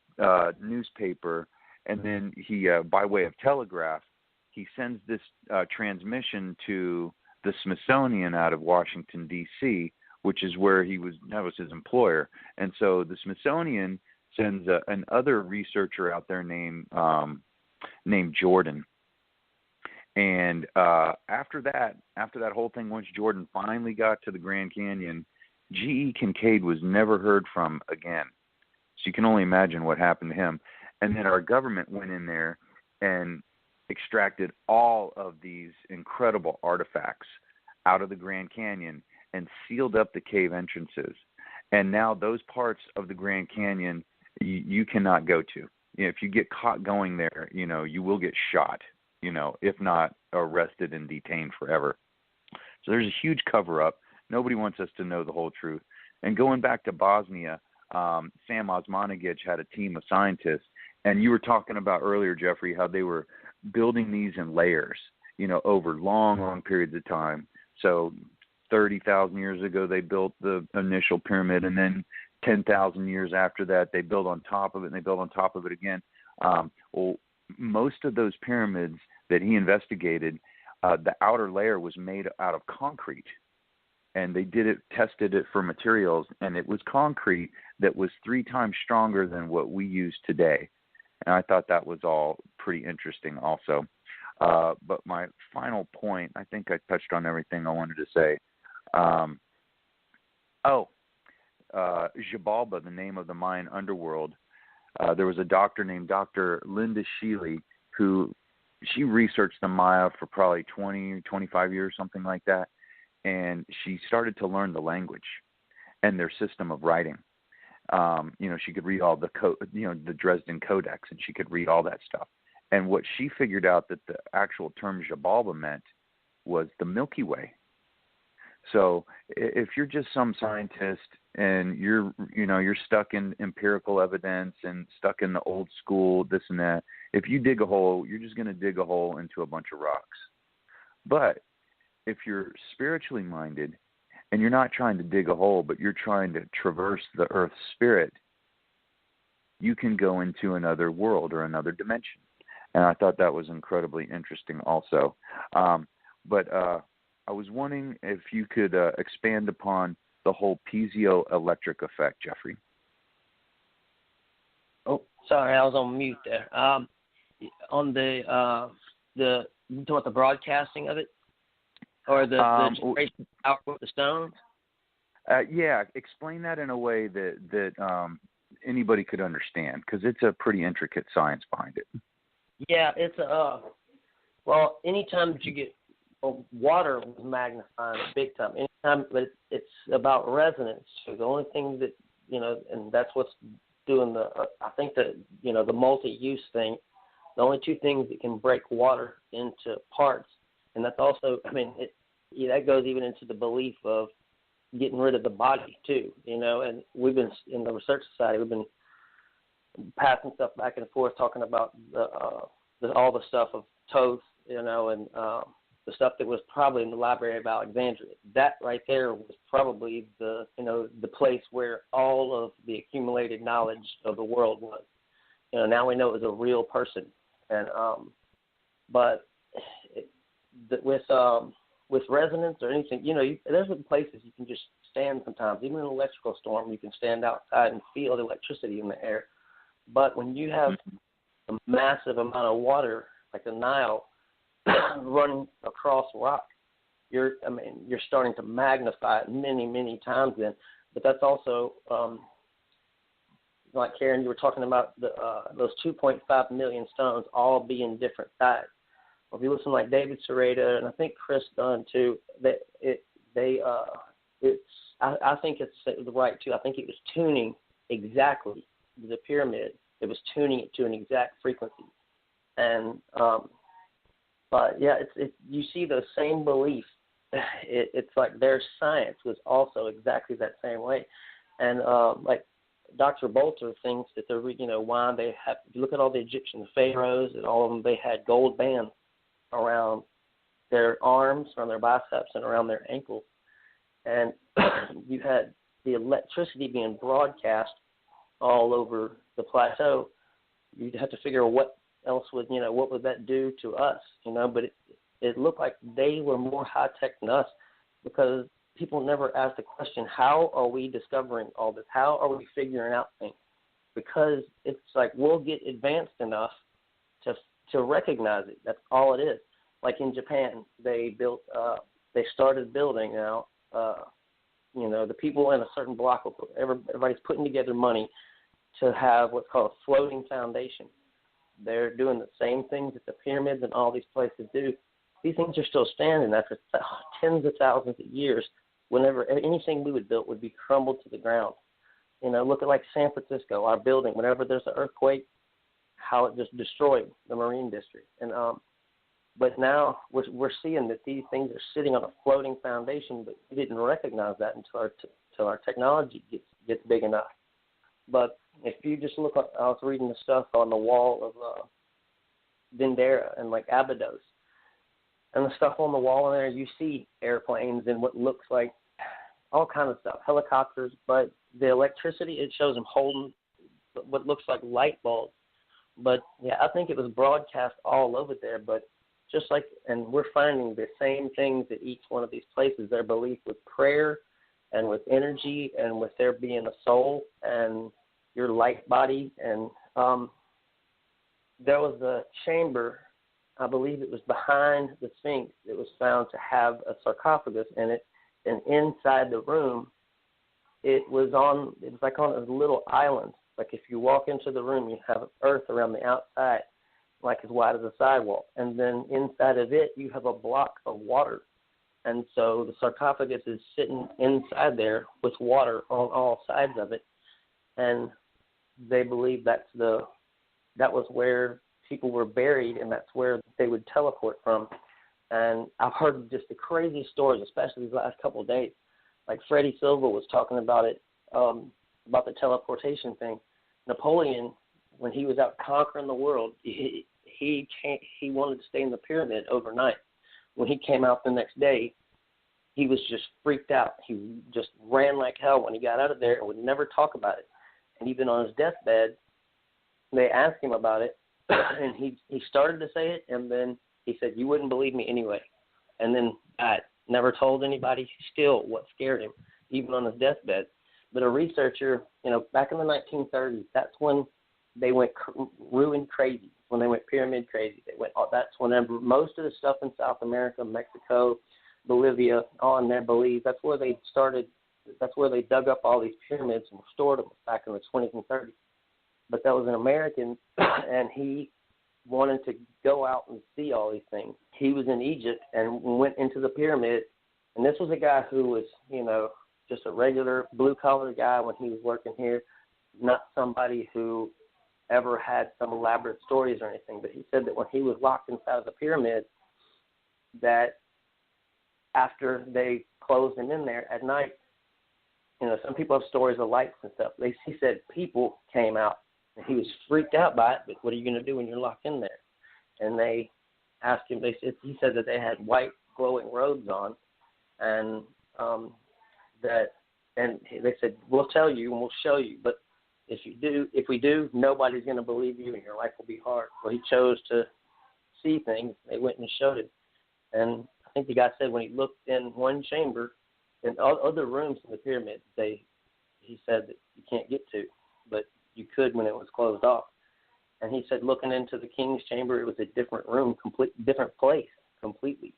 newspaper, and then he, by way of telegraph, he sends this transmission to the Smithsonian out of Washington, D.C., which is where that was his employer. And so the Smithsonian sends another researcher out there named Jordan. And after that whole thing, once Jordan finally got to the Grand Canyon, G.E. Kincaid was never heard from again. So you can only imagine what happened to him. And then our government went in there and extracted all of these incredible artifacts out of the Grand Canyon and sealed up the cave entrances. And now those parts of the Grand Canyon you cannot go to. If you get caught going there, you will get shot, if not arrested and detained forever. So there's a huge cover-up. Nobody wants us to know the whole truth. And going back to Bosnia, Sam Osmanagic had a team of scientists, and you were talking about earlier, Jeffrey, how they were building these in layers, over long, long periods of time. So 30,000 years ago, they built the initial pyramid, and then 10,000 years after that, they built on top of it, and they built on top of it again. Well, most of those pyramids that he investigated, the outer layer was made out of concrete, and they tested it for materials, and it was concrete that was 3 times stronger than what we use today. And I thought that was all pretty interesting also. But my final point, I think I touched on everything I wanted to say. Xibalba, the name of the Mayan underworld. There was a doctor named Dr. Linda Sheely she researched the Maya for probably 20, 25 years, something like that. And she started to learn the language and their system of writing. She could read all the the Dresden Codex, and she could read all that stuff. And what she figured out that the actual term Xibalba meant was the Milky Way. So if you're just some scientist and you're stuck in empirical evidence and stuck in the old school, this and that, if you dig a hole, you're just going to dig a hole into a bunch of rocks. But if you're spiritually minded and you're not trying to dig a hole, but you're trying to traverse the earth's spirit, you can go into another world or another dimension. And I thought that was incredibly interesting also. But I was wondering if you could expand upon the whole piezoelectric effect, Jeffrey. Oh, sorry, I was on mute there. On you talking about the broadcasting of it, or the power with the stones? Yeah, explain that in a way that anybody could understand, because it's a pretty intricate science behind it. Yeah, it's well, anytime that you get water was magnifying big time. Anytime, but it's about resonance. So the only thing that and that's what's doing the. I think that the multi-use thing. The only two things that can break water into parts, and that's also, that goes even into the belief of getting rid of the body too. And we've been in the Research Society. We've been passing stuff back and forth, talking about all the stuff of Thoth, and the stuff that was probably in the Library of Alexandria. That right there was probably the place where all of the accumulated knowledge of the world was. Now we know it was a real person, and with resonance or anything, there's places you can just stand sometimes. Even in an electrical storm, you can stand outside and feel the electricity in the air. But when you have a massive amount of water, like the Nile, running across rock, you're starting to magnify it many, many times then. But that's also, like Karen, you were talking about those 2.5 million stones all being different size. Well, if you listen to like David Sereda, and I think Chris Dunn too, I think it's right too. I think it was tuning exactly the pyramid. It was tuning it to an exact frequency, and but yeah, you see the same belief. It's like their science was also exactly that same way, and like Dr. Bolter thinks that they're why they have. If you look at all the Egyptian pharaohs and all of them, they had gold bands around their arms, around their biceps, and around their ankles, and you had the electricity being broadcast all over the plateau. You'd have to figure what else would what would that do to us, but it looked like they were more high tech than us, because people never asked the question, how are we discovering all this? How are we figuring out things? Because it's like we'll get advanced enough to recognize it. That's all it is. Like in Japan, they started building now. The people in a certain block, everybody's putting together money to have what's called a floating foundation. They're doing the same things that the pyramids and all these places do. These things are still standing after tens of thousands of years. Whenever anything we would build would be crumbled to the ground. Look at like San Francisco, our building. Whenever there's an earthquake, how it just destroyed the Marine District. And but now we're seeing that these things are sitting on a floating foundation, but we didn't recognize that until our technology gets big enough. But if you just look, I was reading the stuff on the wall of Dendera and like Abydos, and the stuff on the wall in there, you see airplanes and what looks like all kind of stuff, helicopters, but the electricity, it shows them holding what looks like light bulbs. But yeah, I think it was broadcast all over there, but just like, and we're finding the same things at each one of these places, their belief with prayer and with energy and with there being a soul and your light body. And there was a chamber, I believe it was behind the Sphinx. It was found to have a sarcophagus in it, and inside the room, it was like on a little island. Like if you walk into the room, you have earth around the outside, like as wide as a sidewalk, and then inside of it, you have a block of water. And so the sarcophagus is sitting inside there with water on all sides of it, and they believe that was where people were buried, and that's where they would teleport from. And I've heard just the crazy stories, especially these last couple of days. Like Freddie Silva was talking about it, about the teleportation thing. Napoleon, when he was out conquering the world, he wanted to stay in the pyramid overnight. When he came out the next day, he was just freaked out. He just ran like hell when he got out of there and would never talk about it. And even on his deathbed, they asked him about it, and he started to say it, and then he said, "You wouldn't believe me anyway." And then died. Never told anybody still what scared him, even on his deathbed. But a researcher, back in the 1930s, that's when they went ruin crazy, when they went pyramid crazy. That's whenever most of the stuff in South America, Mexico, Bolivia, all in their belief, that's where they started That's where they dug up all these pyramids and restored them back in the 20s and 30s. But that was an American, and he wanted to go out and see all these things. He was in Egypt and went into the pyramid, and this was a guy who was, you know, just a regular blue-collar guy when he was working here, not somebody who ever had some elaborate stories or anything. But he said that when he was locked inside of the pyramid, that after they closed him in there at night, you know, some people have stories of lights and stuff. He said people came out, and he was freaked out by it. But what are you going to do when you're locked in there? And they asked him. He said that they had white glowing robes on, and they said, we'll tell you and we'll show you, but if we do, nobody's going to believe you, and your life will be hard. Well, he chose to see things. They went and showed him, and I think the guy said when he looked in one chamber, in other rooms in the pyramid, he said that you can't get to, but you could when it was closed off. And he said looking into the king's chamber, it was a different room, different place completely.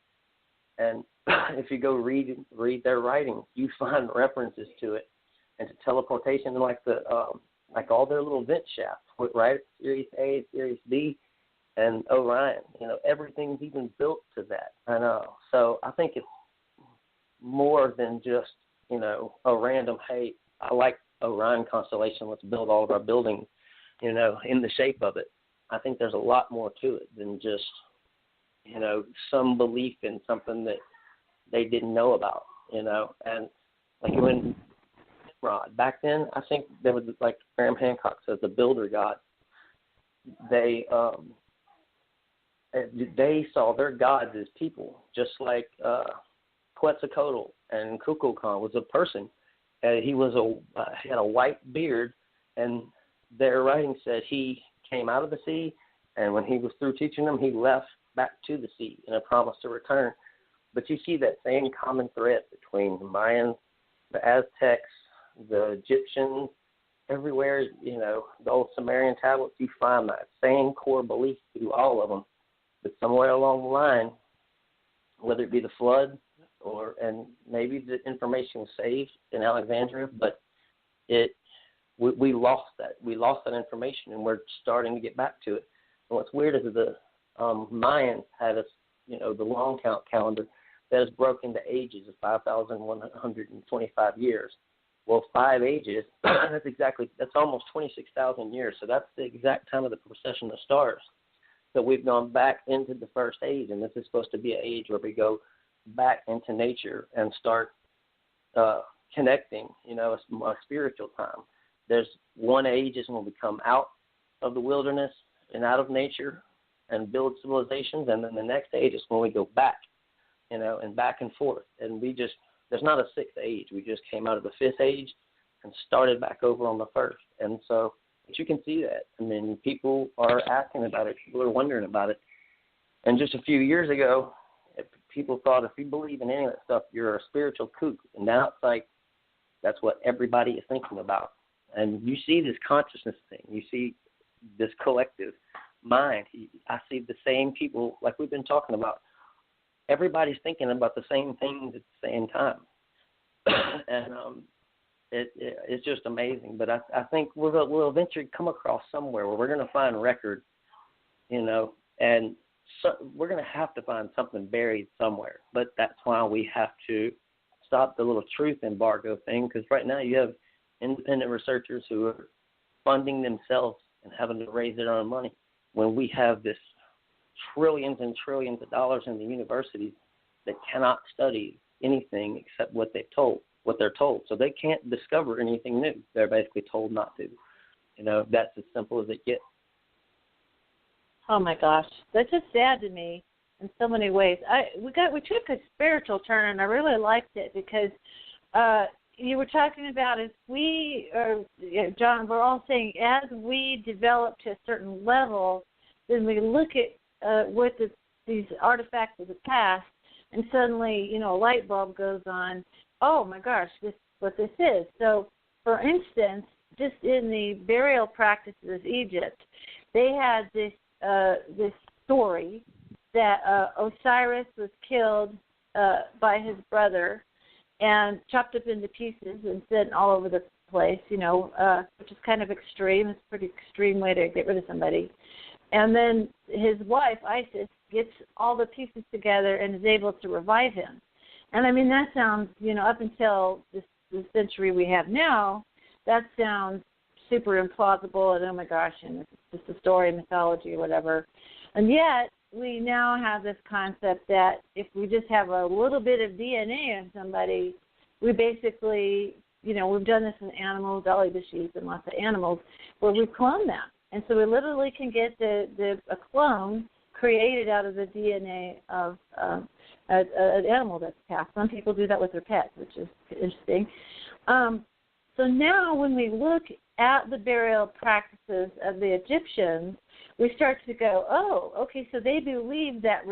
And if you go read their writings, you find references to it and to teleportation, like like all their little vent shafts, right? Series A, Series B, and Orion. You know, everything's even built to that. I know. So I think it's more than just, you know, a random, hey, I like Orion constellation, let's build all of our buildings, you know, in the shape of it. I think there's a lot more to it than just, you know, some belief in something that they didn't know about, you know. And like when Nimrod, back then, I think there was, like Graham Hancock says, the builder god. They saw their gods as people, just like Quetzalcoatl and Kukulkan was a person. He had a white beard, and their writing said he came out of the sea, and when he was through teaching them, he left back to the sea in a promise to return. But you see that same common thread between the Mayans, the Aztecs, the Egyptians, everywhere, you know, the old Sumerian tablets, you find that same core belief through all of them. But somewhere along the line, whether it be the flood and maybe the information was saved in Alexandria, but we lost that. We lost that information, and we're starting to get back to it. And what's weird is the Mayans had the long count calendar that is broken into ages of 5,125 years. Well, 5 ages, that's almost 26,000 years. So that's the exact time of the precession of stars. So we've gone back into the first age, and this is supposed to be an age where we go back into nature and start connecting, you know, a spiritual time. There's one age is when we come out of the wilderness and out of nature and build civilizations, and then the next age is when we go back, you know, and back and forth. And there's not a sixth age. We just came out of the fifth age and started back over on the first. And so, but you can see that. I mean, people are asking about it. People are wondering about it. And just a few years ago, people thought if you believe in any of that stuff, you're a spiritual kook. And now it's like that's what everybody is thinking about. And you see this consciousness thing. You see this collective mind. I see the same people like we've been talking about. Everybody's thinking about the same things at the same time. And it's just amazing. But I think we'll eventually come across somewhere where we're going to find record, you know, and so we're going to have to find something buried somewhere. But that's why we have to stop the little truth embargo thing, because right now you have independent researchers who are funding themselves and having to raise their own money when we have this trillions and trillions of dollars in the universities that cannot study anything except what they're told. So they can't discover anything new. They're basically told not to. You know, that's as simple as it gets. Oh my gosh, that's just sad to me in so many ways. We took a spiritual turn, and I really liked it because you were talking about John, we're all saying as we develop to a certain level, then we look at what these artifacts of the past, and suddenly, you know, a light bulb goes on. Oh my gosh, this is what this is. So, for instance, just in the burial practices of Egypt, they had this story that Osiris was killed by his brother, and chopped up into pieces and sent all over the place, which is kind of extreme. It's a pretty extreme way to get rid of somebody. And then his wife, Isis, gets all the pieces together and is able to revive him. And, I mean, that sounds, up until the century we have now, that sounds super implausible and, oh, my gosh, and it's just a story, mythology, or whatever. And yet we now have this concept that if we just have a little bit of DNA of somebody, we basically, we've done this in animals, dolly the sheep and lots of animals, where we clone them. And so we literally can get a clone created out of the DNA of an animal that's passed. Some people do that with their pets, which is interesting. So now when we look at the burial practices of the Egyptians, we start to go, oh, okay, so they believed that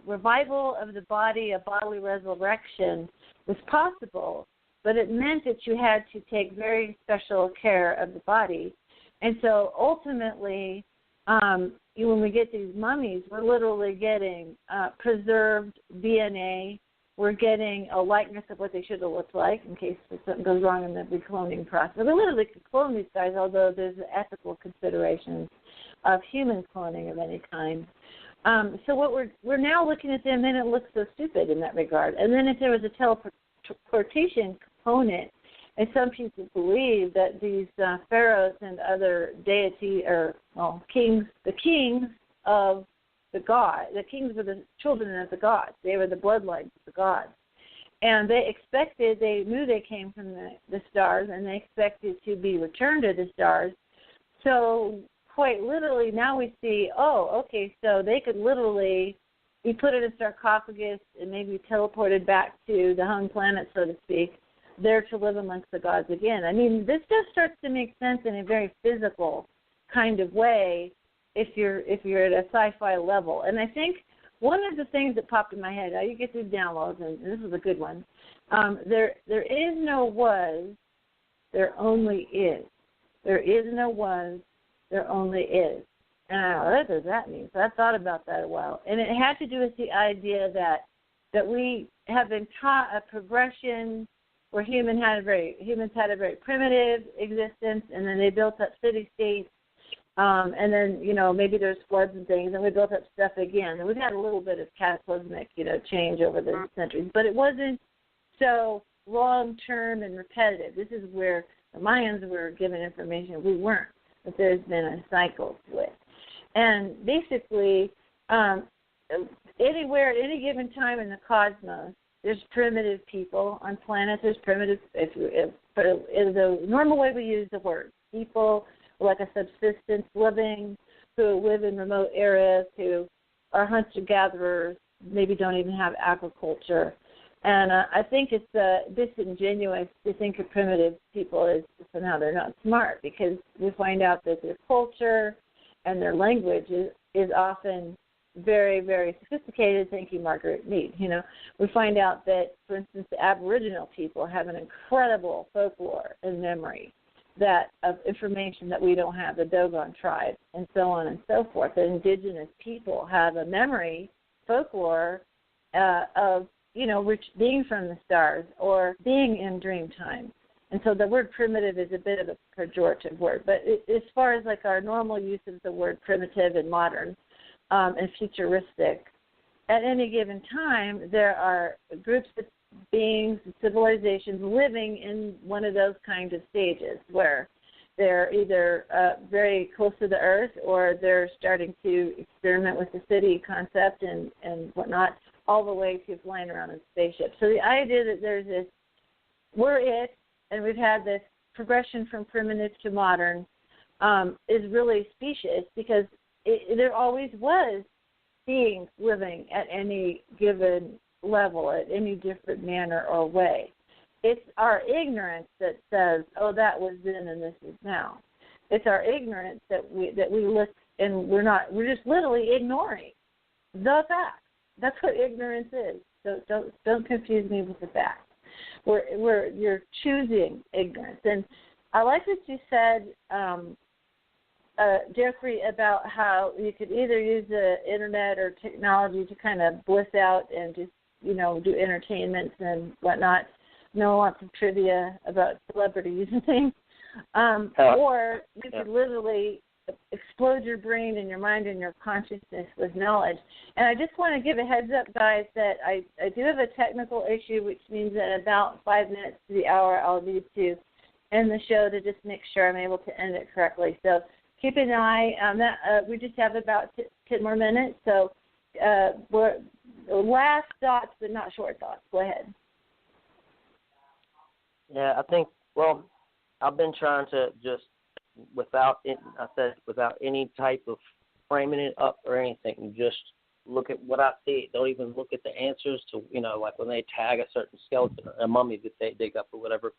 revival of the body, a bodily resurrection, was possible, but it meant that you had to take very special care of the body. And so ultimately, when we get these mummies, we're literally getting preserved DNA. We're getting a likeness of what they should have looked like in case something goes wrong in the recloning process. We literally could clone these guys, although there's ethical considerations of human cloning of any kind. So what we're now looking at them, and it looks so stupid in that regard. And then if there was a teleportation component, and some people believe that these pharaohs and other deity kings, the kings of the god, the kings were the children of the gods. They were the bloodlines of the gods. And they knew they came from the stars, and they expected to be returned to the stars. So quite literally now we see, so they could literally be put in a sarcophagus and maybe teleported back to the home planet, so to speak, there to live amongst the gods again. I mean, this just starts to make sense in a very physical kind of way if you're at a sci-fi level. And I think one of the things that popped in my head, you get these downloads, and this is a good one. There is no was, there only is. There is no was, there only is. And I don't know, what does that mean? So I thought about that a while. And it had to do with the idea that we have been taught a progression where humans had a very primitive existence, and then they built up city-states, and then, maybe there's floods and things, and we built up stuff again. And we've had a little bit of cataclysmic, change over the centuries, but it wasn't so long-term and repetitive. This is where the Mayans were given information we weren't, but there's been a cycle to it. And basically, anywhere at any given time in the cosmos, there's primitive people on planets. There's primitive, in the normal way we use the word, people like a subsistence living, who live in remote areas, who are hunter-gatherers, maybe don't even have agriculture. And I think it's disingenuous to think of primitive people as somehow they're not smart, because we find out that their culture and their language is often very, very sophisticated. Thank you, Margaret Mead. We find out that, for instance, the Aboriginal people have an incredible folklore and memory of information that we don't have, the Dogon tribe, and so on and so forth. The indigenous people have a memory, folklore of, being from the stars or being in dream time. And so the word primitive is a bit of a pejorative word. But as far as like our normal use of the word primitive and modern, and futuristic, at any given time, there are groups of beings, civilizations living in one of those kinds of stages where they're either very close to the earth, or they're starting to experiment with the city concept and whatnot, all the way to flying around in spaceships. So the idea that there's this, we're it, and we've had this progression from primitive to modern is really specious, because there always was beings living at any given level, at any different manner or way. It's our ignorance that says, oh, that was then and this is now. It's our ignorance that we look, and we're just literally ignoring the fact. That's what ignorance is. So don't confuse me with the fact. You're choosing ignorance. And I like what you said, Jeffrey, about how you could either use the internet or technology to kind of bliss out and just, do entertainments and whatnot. know lots of trivia about celebrities and things. Or you could literally explode your brain and your mind and your consciousness with knowledge. And I just want to give a heads up, guys, that I do have a technical issue, which means that about 5 minutes to the hour I'll need to end the show to just make sure I'm able to end it correctly. So keep an eye on that. We just have about 10 more minutes. So we're last thoughts, but not short thoughts. Go ahead. Yeah, I think, well, I've been trying to just, without any type of framing it up or anything, just look at what I see. Don't even look at the answers to, like when they tag a certain skeleton or a mummy that they dig up or whatever.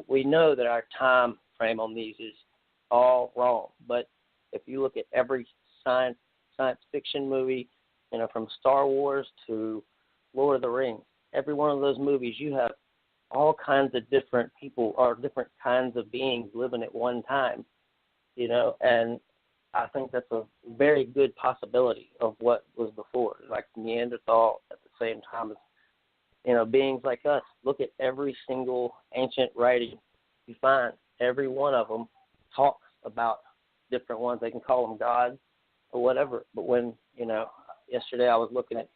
We know that our time frame on these is all wrong. But if you look at every science fiction movie, from Star Wars to Lord of the Rings, every one of those movies, you have all kinds of different people or different kinds of beings living at one time, and I think that's a very good possibility of what was before, like Neanderthal at the same time as, beings like us. Look at every single ancient writing you find. Every one of them talks about different ones. They can call them gods or whatever, but when, yesterday I was looking at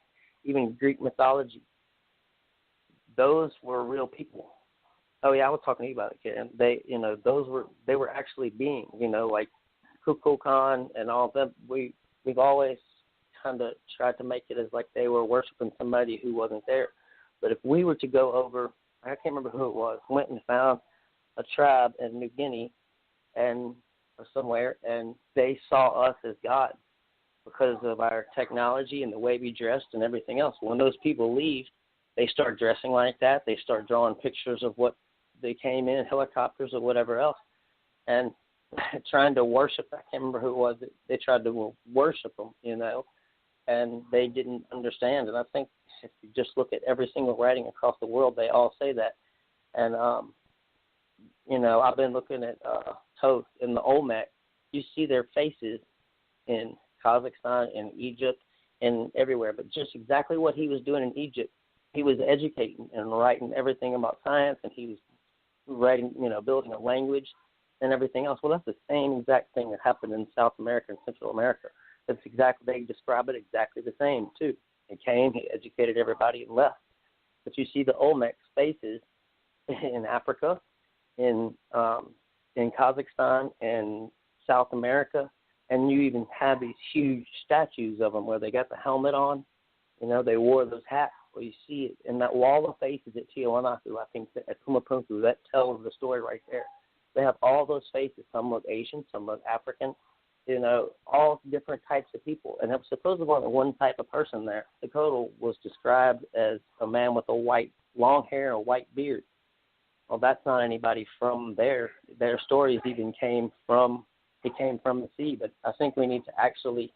even Greek mythology. Those were real people. Oh yeah, I was talking to you about it, kid. And they were actually beings, like Kukulkan and all of them. We've always kind of tried to make it as like they were worshiping somebody who wasn't there. But if we were to go over, I can't remember who it was, went and found a tribe in New Guinea or somewhere, and they saw us as gods because of our technology and the way we dressed and everything else. When those people leave, they start dressing like that. They start drawing pictures of what they came in, helicopters or whatever else, and trying to worship. I can't remember who it was. They tried to worship them, and they didn't understand. And I think if you just look at every single writing across the world, they all say that. And, I've been looking at Thoth in the Olmec. You see their faces in Kazakhstan, in Egypt, and everywhere. But just exactly what he was doing in Egypt, he was educating and writing everything about science, and he was writing, building a language and everything else. Well, that's the same exact thing that happened in South America and Central America. That's exactly, they describe it exactly the same, too. He came, he educated everybody, and left. But you see the Olmec spaces in Africa, in Kazakhstan, and South America, and you even have these huge statues of them where they got the helmet on. They wore those hats. Well, you see it in that wall of faces at Tiwanaku, I think, at Pumapunku. That tells the story right there. They have all those faces. Some look Asian, some look African, all different types of people. And it was supposedly only one type of person there. Dakota was described as a man with a white, long hair and a white beard. Well, that's not anybody from there. Their stories even came from the sea. But I think we need to actually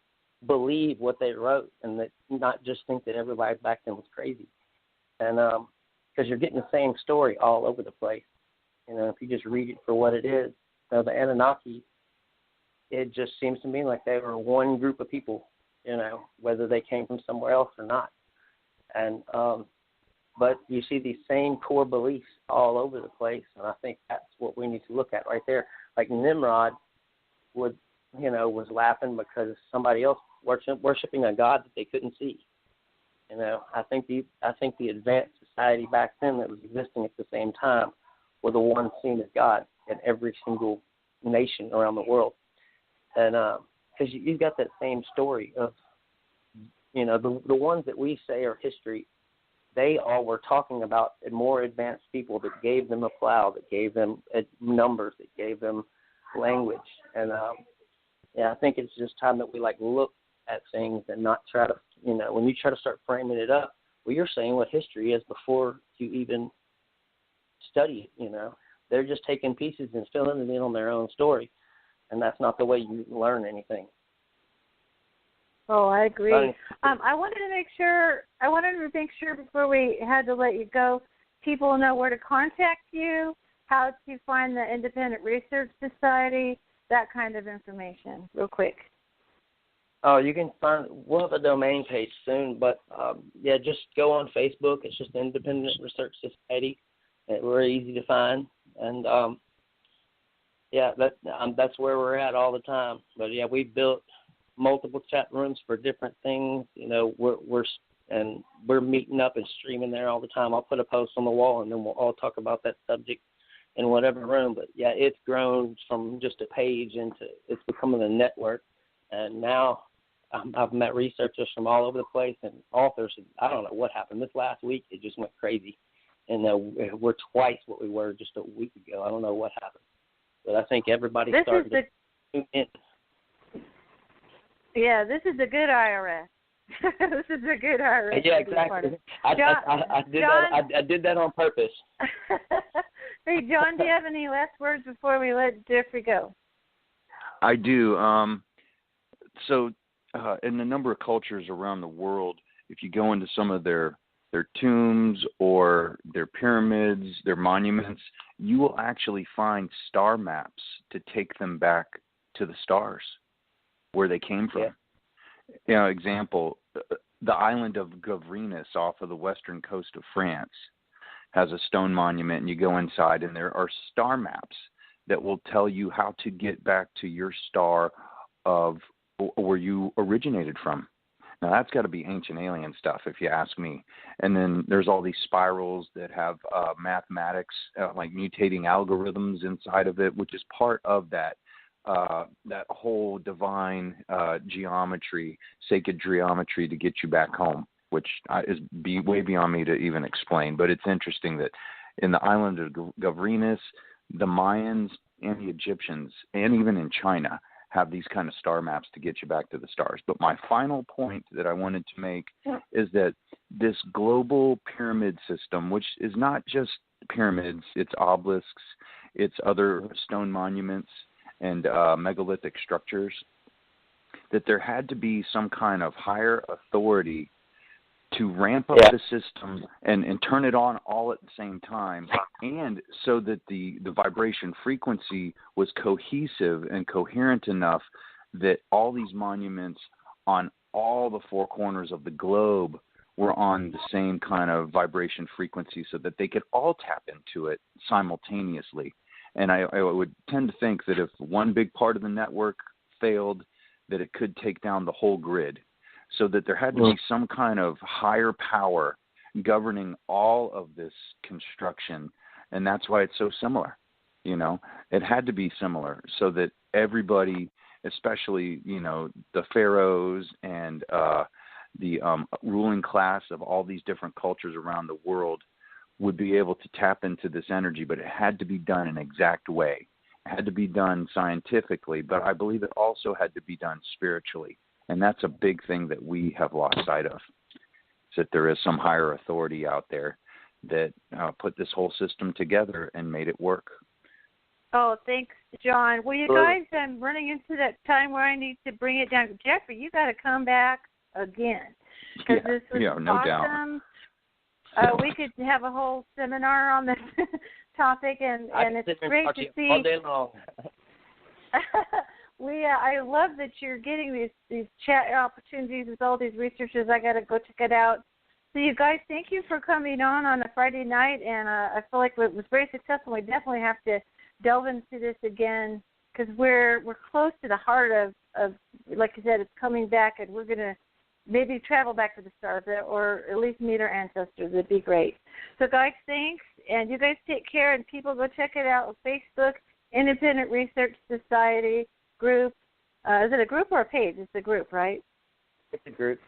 believe what they wrote and that not just think that everybody back then was crazy. And because you're getting the same story all over the place. If you just read it for what it is. The Anunnaki, it just seems to me like they were one group of people, whether they came from somewhere else or not. And but you see these same core beliefs all over the place, and I think that's what we need to look at right there. Like Nimrod was laughing because somebody else worshiping a god that they couldn't see. I think the advanced society back then that was existing at the same time were the ones seen as God in every single nation around the world. And because you've got that same story of, the ones that we say are history, they all were talking about more advanced people that gave them a plow, that gave them numbers, that gave them language. And I think it's just time that we look at things and not try to, when you try to start framing it up, well, you're saying what history is before you even study it. They're just taking pieces and filling it in on their own story, and that's not the way you learn anything. Oh, I agree. I wanted to make sure before we had to let you go, people know where to contact you, how to find the Independent Research Society, that kind of information, real quick. Oh, you can we'll have a domain page soon, but just go on Facebook. It's just Independent Research Society. that were easy to find, and that's where we're at all the time. But yeah, we built multiple chat rooms for different things. You know, we're meeting up and streaming there all the time. I'll put a post on the wall, and then we'll all talk about that subject in whatever room. But yeah, it's grown from just a page into it's becoming a network, and now I've met researchers from all over the place and authors. I don't know what happened this last week. It just went crazy, and we're twice what we were just a week ago. I don't know what happened, but I think everybody started to tune in. Yeah, this is a good IRS. This is a good IRS. Yeah, exactly. I did that on purpose. Hey, John, do you have any last words before we let Jeffrey go? I do. In a number of cultures around the world, if you go into some of their tombs or their pyramids, their monuments, you will actually find star maps to take them back to the stars where they came from. Yeah. Example, the island of Gavrinus off of the western coast of France has a stone monument, and you go inside, and there are star maps that will tell you how to get back to your star of where you originated from. Now, that's got to be ancient alien stuff, if you ask me. And then there's all these spirals that have mathematics, like mutating algorithms inside of it, which is part of that whole divine geometry, sacred geometry to get you back home, which is way beyond me to even explain. But it's interesting that in the island of Gavrinus, the Mayans and the Egyptians, and even in China, have these kind of star maps to get you back to the stars. But my final point that I wanted to make is that this global pyramid system, which is not just pyramids, it's obelisks, it's other stone monuments and megalithic structures, that there had to be some kind of higher authority to ramp up the system and turn it on all at the same time, and so that the vibration frequency was cohesive and coherent enough that all these monuments on all the four corners of the globe were on the same kind of vibration frequency so that they could all tap into it simultaneously. And I would tend to think that if one big part of the network failed, that it could take down the whole grid. So that there had to be some kind of higher power governing all of this construction. And that's why it's so similar. You know, it had to be similar so that everybody, especially, you know, the pharaohs and the ruling class of all these different cultures around the world would be able to tap into this energy. But it had to be done in an exact way. It had to be done scientifically, but I believe it also had to be done spiritually. And that's a big thing that we have lost sight of, is that there is some higher authority out there that put this whole system together and made it work. Oh, thanks, John. Well, you guys, I'm running into that time where I need to bring it down. Jeffrey, you got to come back again, because this was no awesome. Doubt. We could have a whole seminar on this topic, and it's great to see. All day long. I love that you're getting these chat opportunities with all these researchers. I got to go check it out. So you guys, thank you for coming on a Friday night, and I feel like it was very successful. We definitely have to delve into this again, because we're close to the heart of, like you said, it's coming back, and we're going to maybe travel back to the stars, or at least meet our ancestors. It'd be great. So guys, thanks, and you guys take care, and people go check it out on Facebook, Independent Research Society group. Is it a group or a page? It's a group, right? It's a group.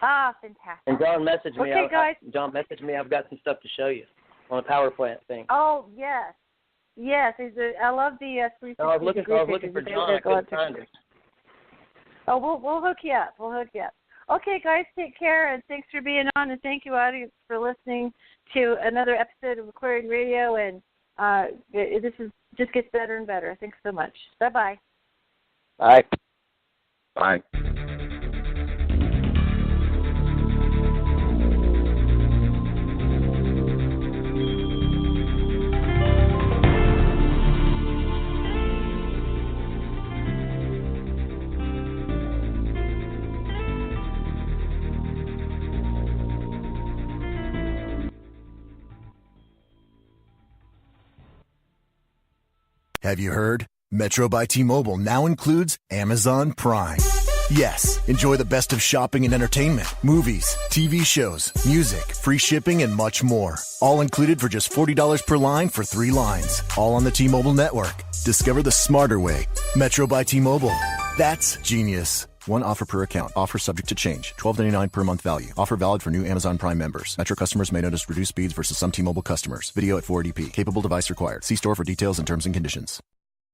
Ah, fantastic. And John messaged me. Okay, guys. John messaged me. I've got some stuff to show you on a power plant thing. Oh, yes. Yes. I love the 360 I was looking for John. I couldn't find him. Oh, we'll hook you up. Okay, guys, take care, and thanks for being on, and thank you, audience, for listening to another episode of Aquarian Radio, and this just gets better and better. Thanks so much. Bye-bye. Bye. Bye. Have you heard? Metro by T-Mobile now includes Amazon Prime. Yes, enjoy the best of shopping and entertainment, movies, TV shows, music, free shipping, and much more. All included for just $40 per line for 3 lines. All on the T-Mobile network. Discover the smarter way. Metro by T-Mobile. That's genius. One offer per account. Offer subject to change. $12.99 per month value. Offer valid for new Amazon Prime members. Metro customers may notice reduced speeds versus some T-Mobile customers. Video at 480p. Capable device required. See store for details and terms and conditions.